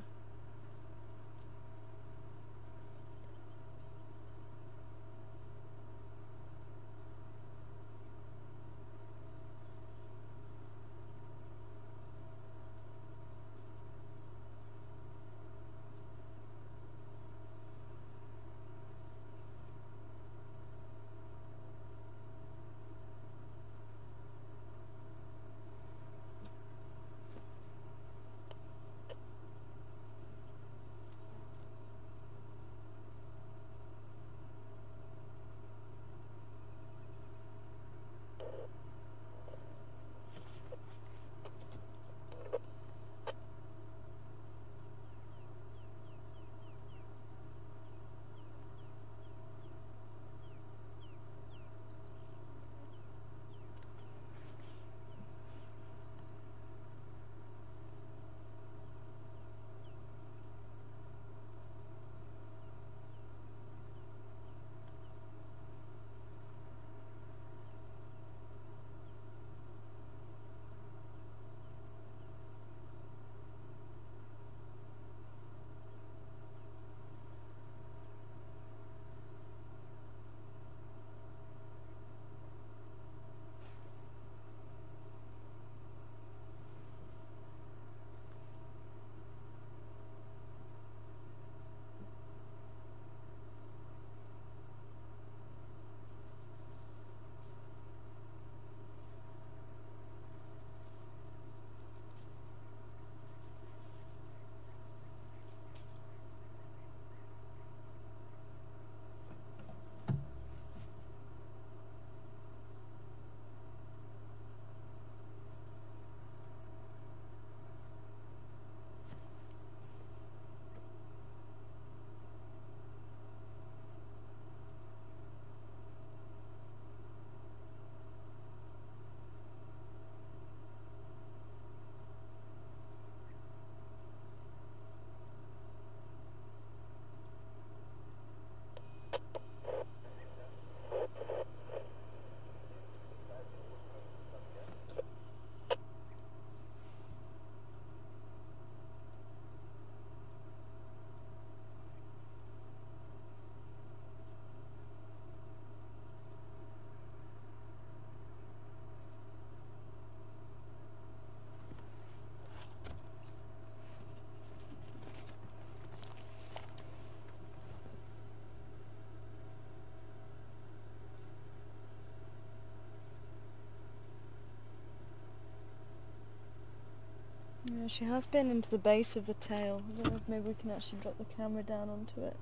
Yeah, she has been into the base of the tail. I don't know if maybe we can actually drop the camera down onto it.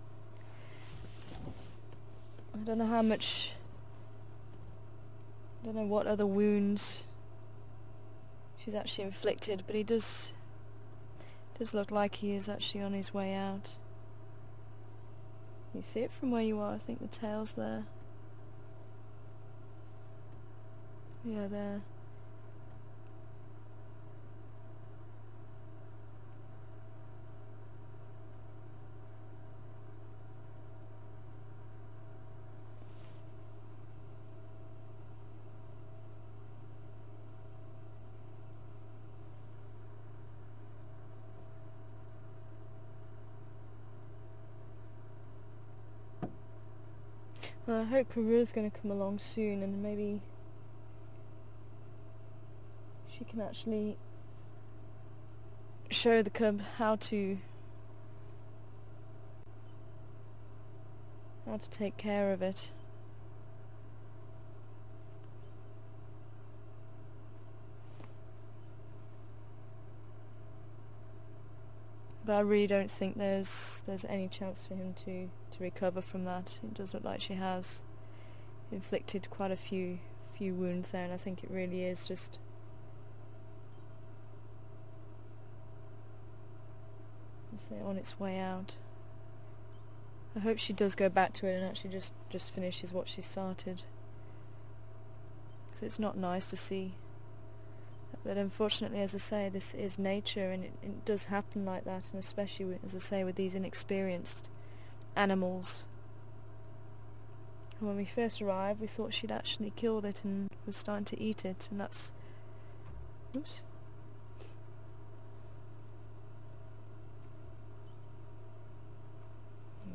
I don't know how much... I don't know what other wounds she's actually inflicted, but he does look like he is actually on his way out. You see it from where you are, I think the tail's there. Yeah, there. Well, I hope Karura's going to come along soon, and maybe she can actually show the cub how to take care of it. But I really don't think there's any chance for him to recover from that. It does look like she has inflicted quite a few wounds there, and I think it really is just on its way out. I hope she does go back to it and actually just finishes what she started. Because it's not nice to see. But unfortunately, as I say, this is nature, and it does happen like that, and especially, as I say, with these inexperienced animals. When we first arrived, we thought she'd actually killed it and was starting to eat it, and that's... Oops.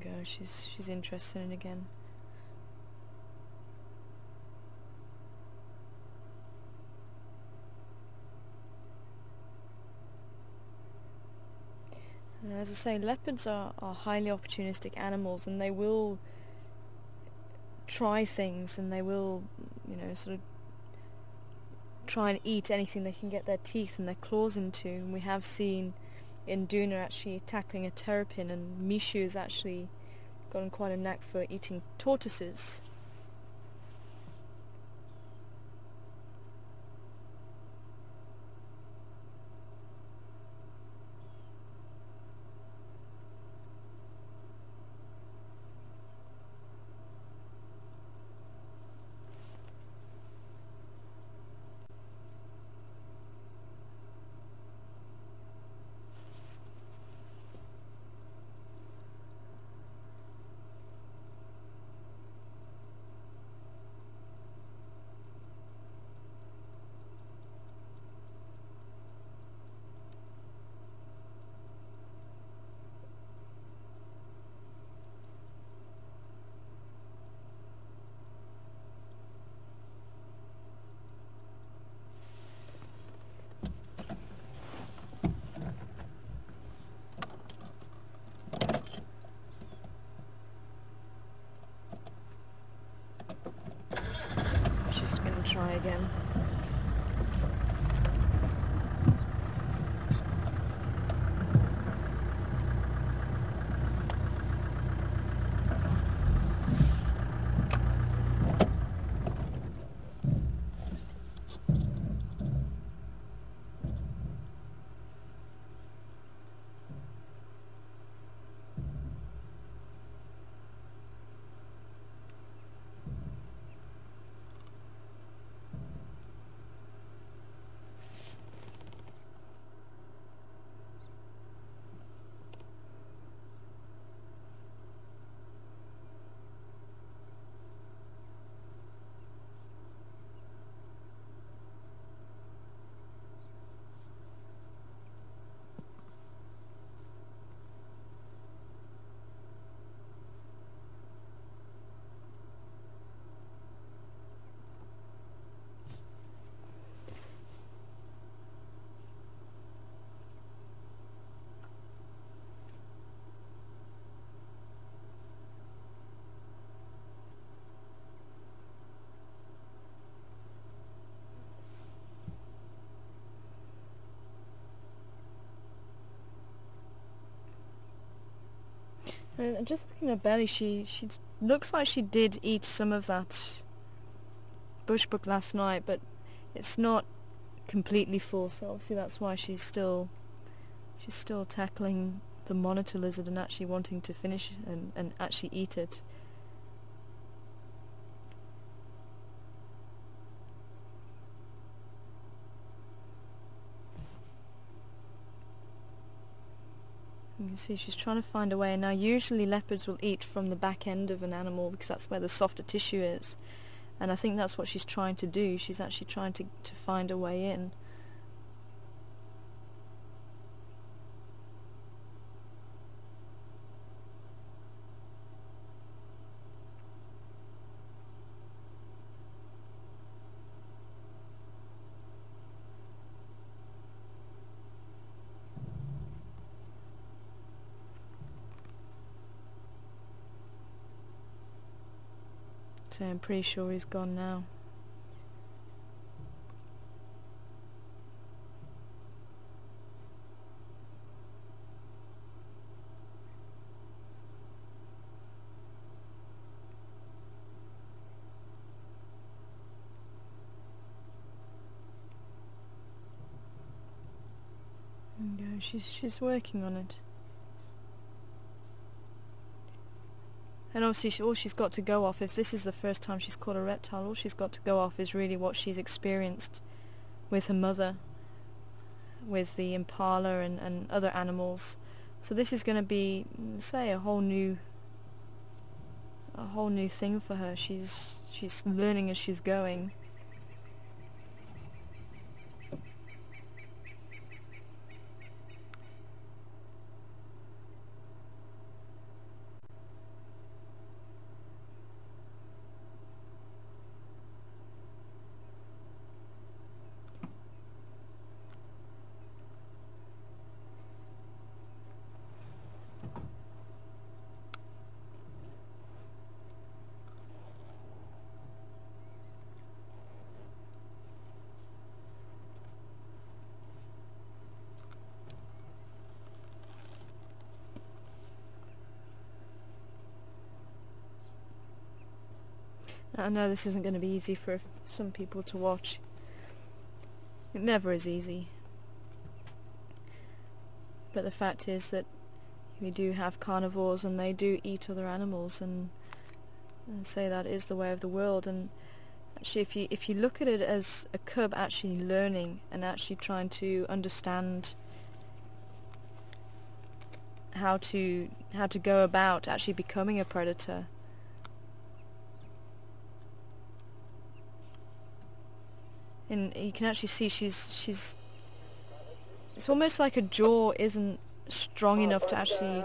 There you go, she's interested in it again. And as I say, leopards are highly opportunistic animals, and they will try things, and they will, sort of try and eat anything they can get their teeth and their claws into. And we have seen Induna actually tackling a terrapin, and Mishu has actually gotten quite a knack for eating tortoises. And just looking at her belly, she looks like she did eat some of that bushbuck last night, but it's not completely full, so obviously that's why she's still tackling the monitor lizard and actually wanting to finish and actually eat it. You can see she's trying to find a way. Now usually leopards will eat from the back end of an animal because that's where the softer tissue is, and I think that's what she's trying to do. She's actually trying to find a way in. So I'm pretty sure he's gone now. There you go. She's working on it. And obviously all she's got to go off, if this is the first time she's caught a reptile, all she's got to go off is really what she's experienced with her mother, with the impala and other animals. So this is going to be, say, a whole new thing for her. She's learning as she's going. I know this isn't going to be easy for some people to watch. It never is easy. But the fact is that we do have carnivores and they do eat other animals, and say that is the way of the world. And actually if you look at it as a cub actually learning and actually trying to understand how to go about actually becoming a predator, and you can actually see she's it's almost like her jaw isn't strong enough to actually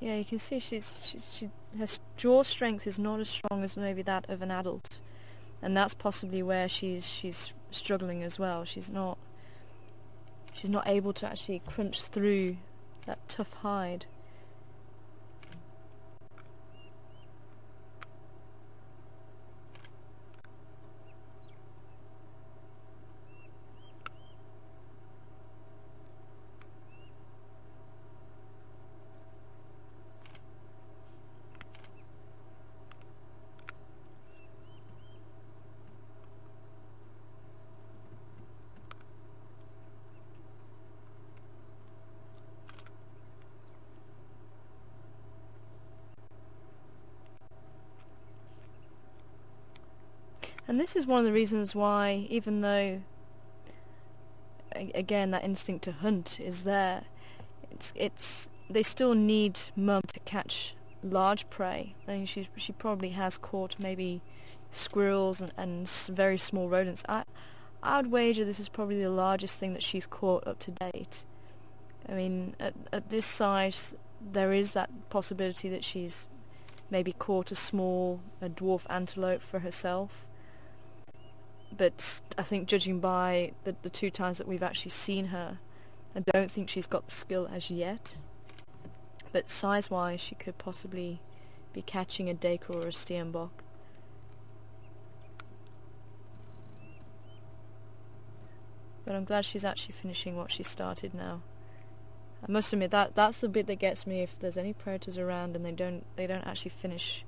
yeah, you can see her jaw strength is not as strong as maybe that of an adult, and that's possibly where she's struggling as well. She's not able to actually crunch through that tough hide. And this is one of the reasons why, even though, again, that instinct to hunt is there, they still need Mum to catch large prey. I mean, she probably has caught maybe squirrels and very small rodents. I would wager this is probably the largest thing that she's caught up to date. I mean, at this size, there is that possibility that she's maybe caught a dwarf antelope for herself. But I think, judging by the 2 times that we've actually seen her, I don't think she's got the skill as yet. But size-wise, she could possibly be catching a dacre or a steenbok. But I'm glad she's actually finishing what she started now. I must admit that's the bit that gets me. If there's any predators around and they don't actually finish,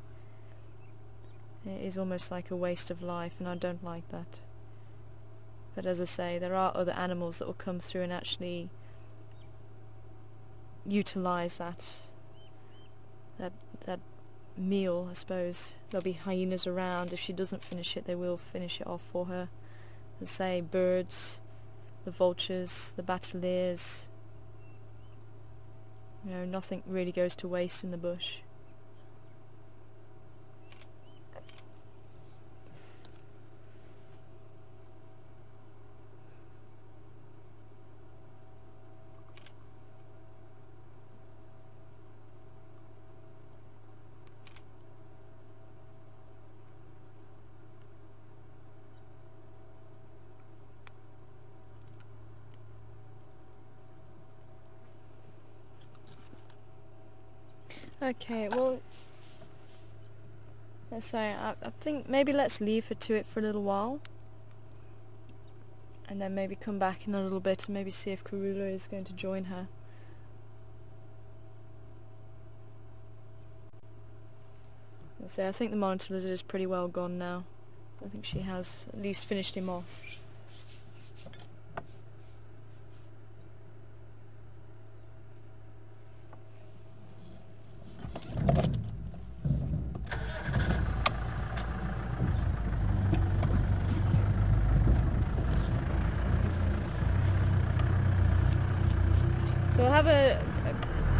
it is almost like a waste of life, and I don't like that. But as I say, there are other animals that will come through and actually utilise that meal, I suppose. There'll be hyenas around. If she doesn't finish it, they will finish it off for her. As I say, birds, the vultures, the bateliers. You know, nothing really goes to waste in the bush. Okay, well, let's say, I think maybe let's leave her to it for a little while, and then maybe come back in a little bit and maybe see if Karula is going to join her. Let's say, I think the monitor lizard is pretty well gone now. I think she has at least finished him off. So we'll have a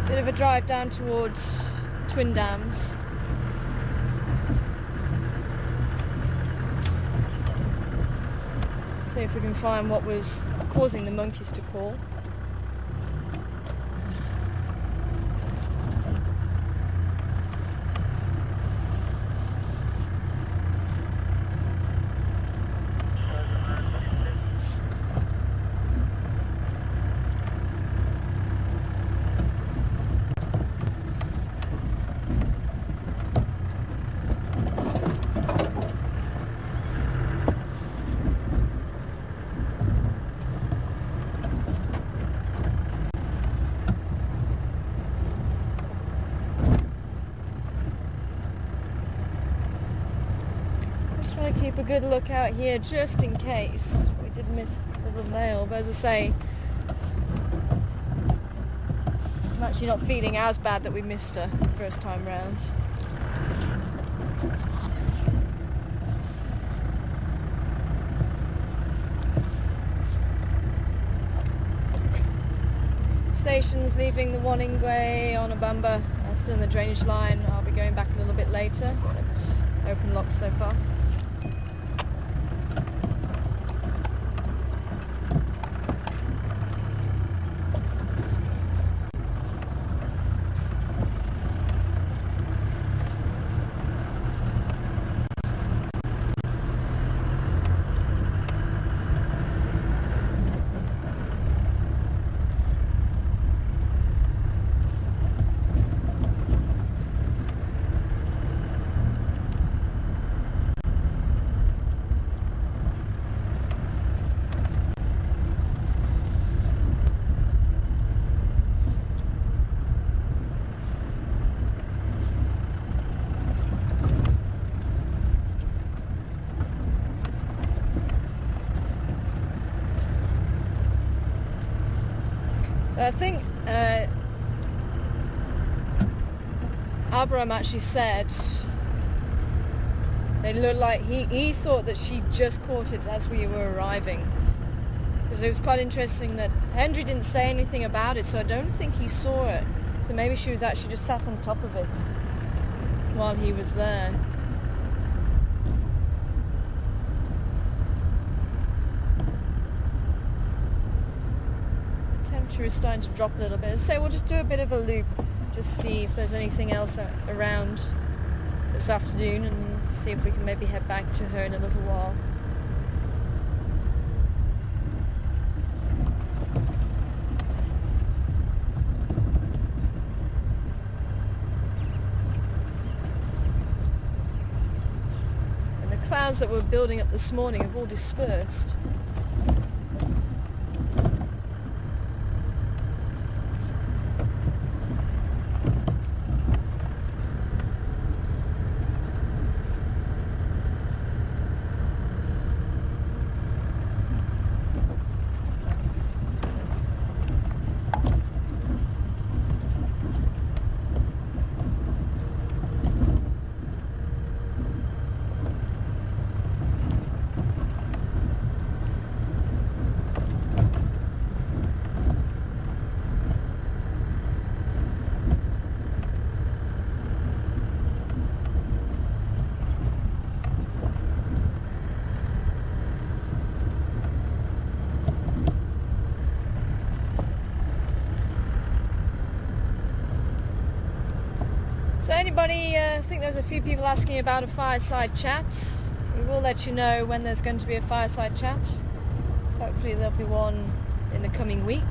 bit of a drive down towards Twin Dams. See if we can find what was causing the monkeys to call. Keep a good look out here just in case we did miss the little male, but as I say, I'm actually not feeling as bad that we missed her the first time round. Station's leaving the Waningway on Abamba, still in the drainage line. I'll be going back a little bit later, but open lock so far. So I think Abram actually said they looked like he thought that she just caught it as we were arriving, because it was quite interesting that Henry didn't say anything about it, so I don't think he saw it. So maybe she was actually just sat on top of it while he was there. Temperature is starting to drop a little bit. So we'll just do a bit of a loop, just see if there's anything else around this afternoon, and see if we can maybe head back to her in a little while. And the clouds that were building up this morning have all dispersed. So anybody, I think there's a few people asking about a fireside chat. We will let you know when there's going to be a fireside chat. Hopefully there'll be one in the coming week.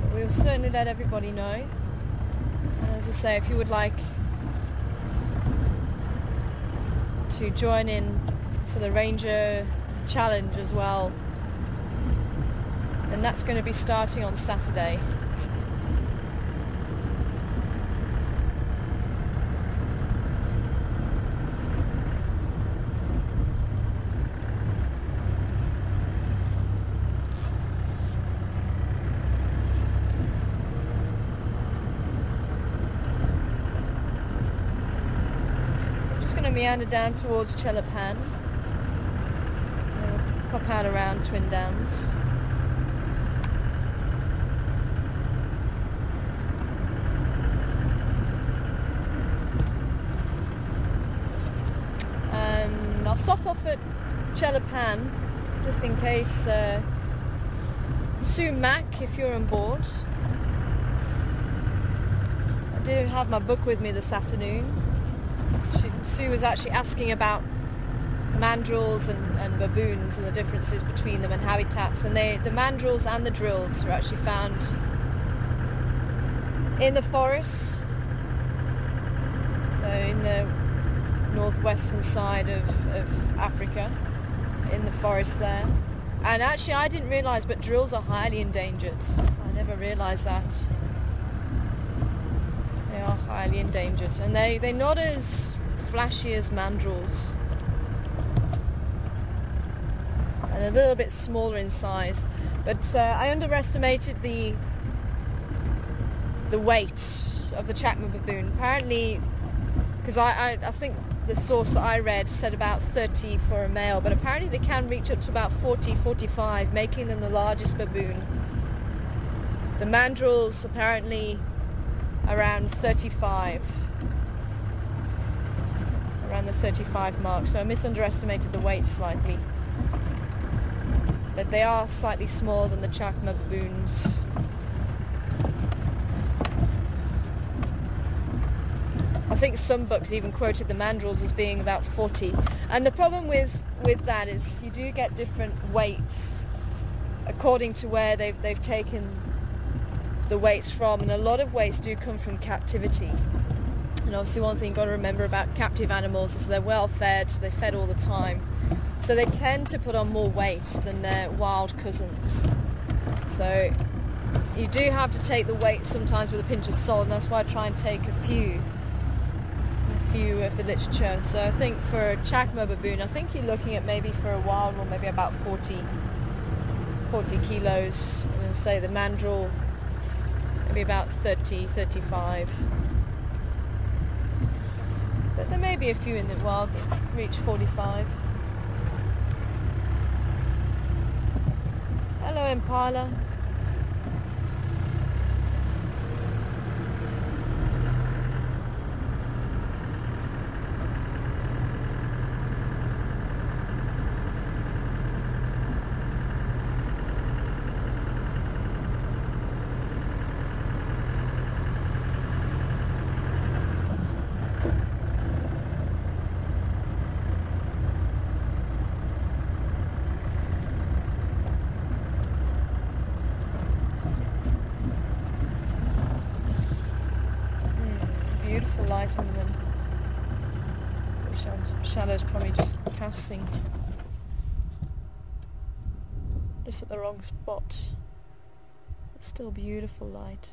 But we'll certainly let everybody know. And as I say, if you would like to join in for the Ranger Challenge as well, then that's going to be starting on Saturday. Meander down towards Leopard. We'll pop out around Twin Dams. And I'll stop off at Leopard just in case Sue Mac, if you're on board. I do have my book with me this afternoon. Sue was actually asking about mandrills and baboons and the differences between them and habitats, and the mandrills and the drills are actually found in the forests, so in the northwestern side of Africa, in the forest there. And actually I didn't realise, but drills are highly endangered. I never realised that. They are highly endangered, and they're not as flashy as mandrills, and a little bit smaller in size. But I underestimated the weight of the Chacma baboon. Apparently, because I think the source that I read said about 30 for a male, but apparently they can reach up to about 40, 45, making them the largest baboon. The mandrills apparently around 35, around the 35 mark, so I misunderestimated the weight slightly, but they are slightly smaller than the Chacma baboons. I think some books even quoted the mandrills as being about 40, and the problem with that is you do get different weights according to where they've taken the weights from, and a lot of weights do come from captivity. And obviously one thing you've got to remember about captive animals is they're well fed, they're fed all the time, so they tend to put on more weight than their wild cousins. So you do have to take the weight sometimes with a pinch of salt, and that's why I try and take a few of the literature. So I think for a Chacma baboon, I think you're looking at maybe for a wild one, maybe about 40 kilos, and say the mandrill maybe about 30, 35. But there may be a few in the wild that reach 45. Hello, Impala. Light on them. Shadow's probably just casting just at the wrong spot. It's still beautiful light.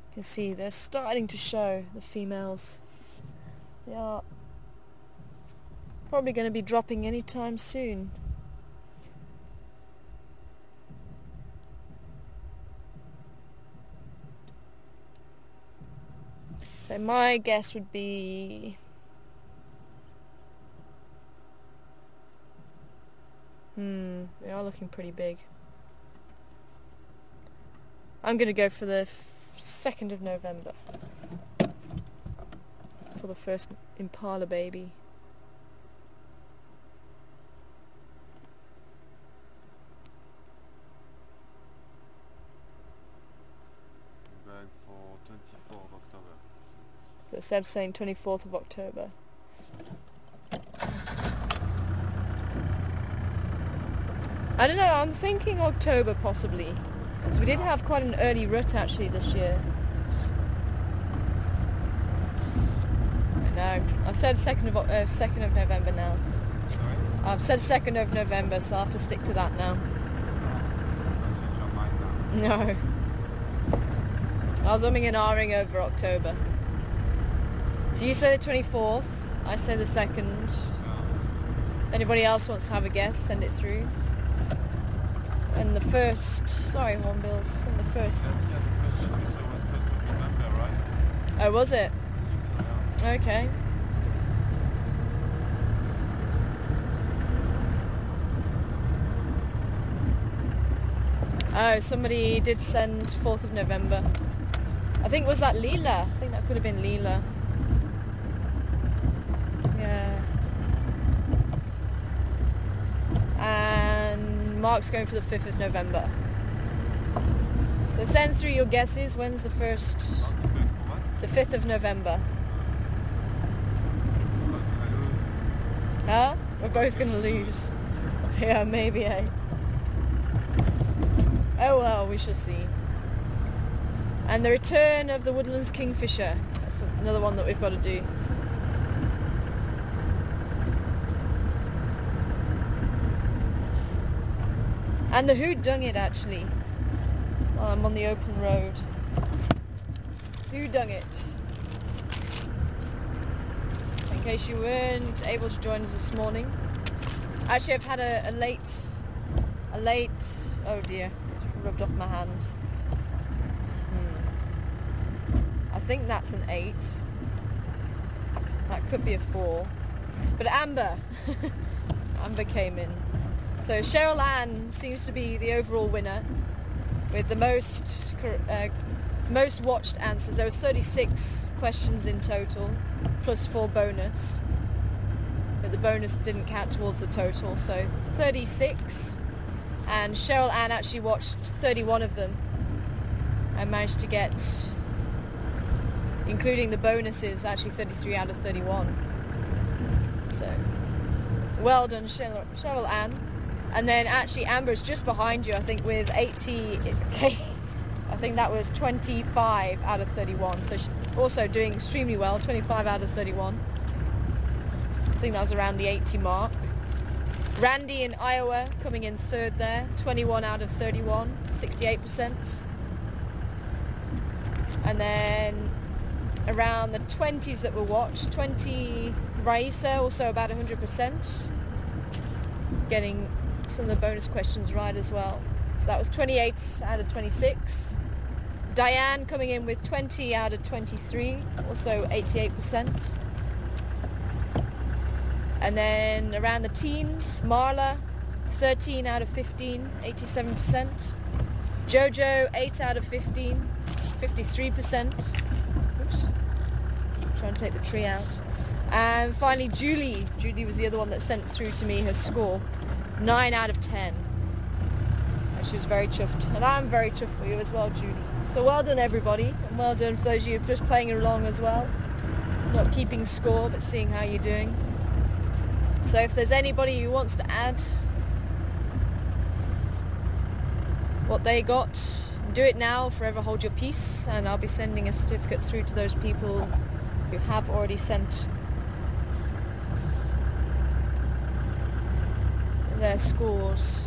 You can see they're starting to show, the females. They are probably going to be dropping anytime soon. So my guess would be they are looking pretty big. I'm going to go for the 2nd of November for the first Impala baby. So Seb's saying 24th of October. I don't know, I'm thinking October possibly. Because we did have quite an early rut actually this year. I know. I've said 2nd of November now. I've said 2nd of November, so I'll have to stick to that now. No. I was umming and ahhing over October. So you say the 24th, I say the 2nd. If anybody else wants to have a guess, send it through. And the 1st, sorry Hornbills, when the 1st. Yes, yeah, the first episode was 1st of November, right? Oh, was it? I think so, yeah. Okay. Oh, somebody did send 4th of November. I think, was that Leela? I think that could have been Leela. Yeah. And Mark's going for the 5th of November. So send through your guesses. When's the 1st? The 5th of November. Huh? We're both going to lose. Yeah, maybe, eh? Oh well, we shall see. And the return of the Woodlands Kingfisher. That's another one that we've got to do. And the Who Dung It actually. While I'm on the open road. Who Dung It? In case you weren't able to join us this morning. Actually, I've had a late, oh dear, it rubbed off my hand. I think that's an 8. That could be a 4. But Amber, Amber came in. So Cheryl Ann seems to be the overall winner with the most watched answers. There was 36 questions in total, plus 4 bonus. But the bonus didn't count towards the total, so 36. And Cheryl Ann actually watched 31 of them and managed to get, including the bonuses, actually 33 out of 31. So, well done, Cheryl Ann. And then actually Amber's just behind you, I think, with 80. Okay, I think that was 25 out of 31. So she's also doing extremely well, 25 out of 31. I think that was around the 80 mark. Randy in Iowa coming in 3rd there, 21 out of 31, 68%. And then around the 20s that were watched, 20 Raisa, also about 100%, getting some of the bonus questions right as well. So that was 28 out of 26. Diane coming in with 20 out of 23, also 88%. And then around the teens, Marla, 13 out of 15, 87%. Jojo, 8 out of 15, 53%. Oops. Trying to take the tree out. And finally Julie. Julie was the other one that sent through to me her score. 9 out of 10. And she was very chuffed. And I'm very chuffed for you as well, Julie. So well done everybody. And well done for those of you just playing along as well. Not keeping score, but seeing how you're doing. So if there's anybody who wants to add what they got, do it now, forever hold your peace, and I'll be sending a certificate through to those people who have already sent their scores.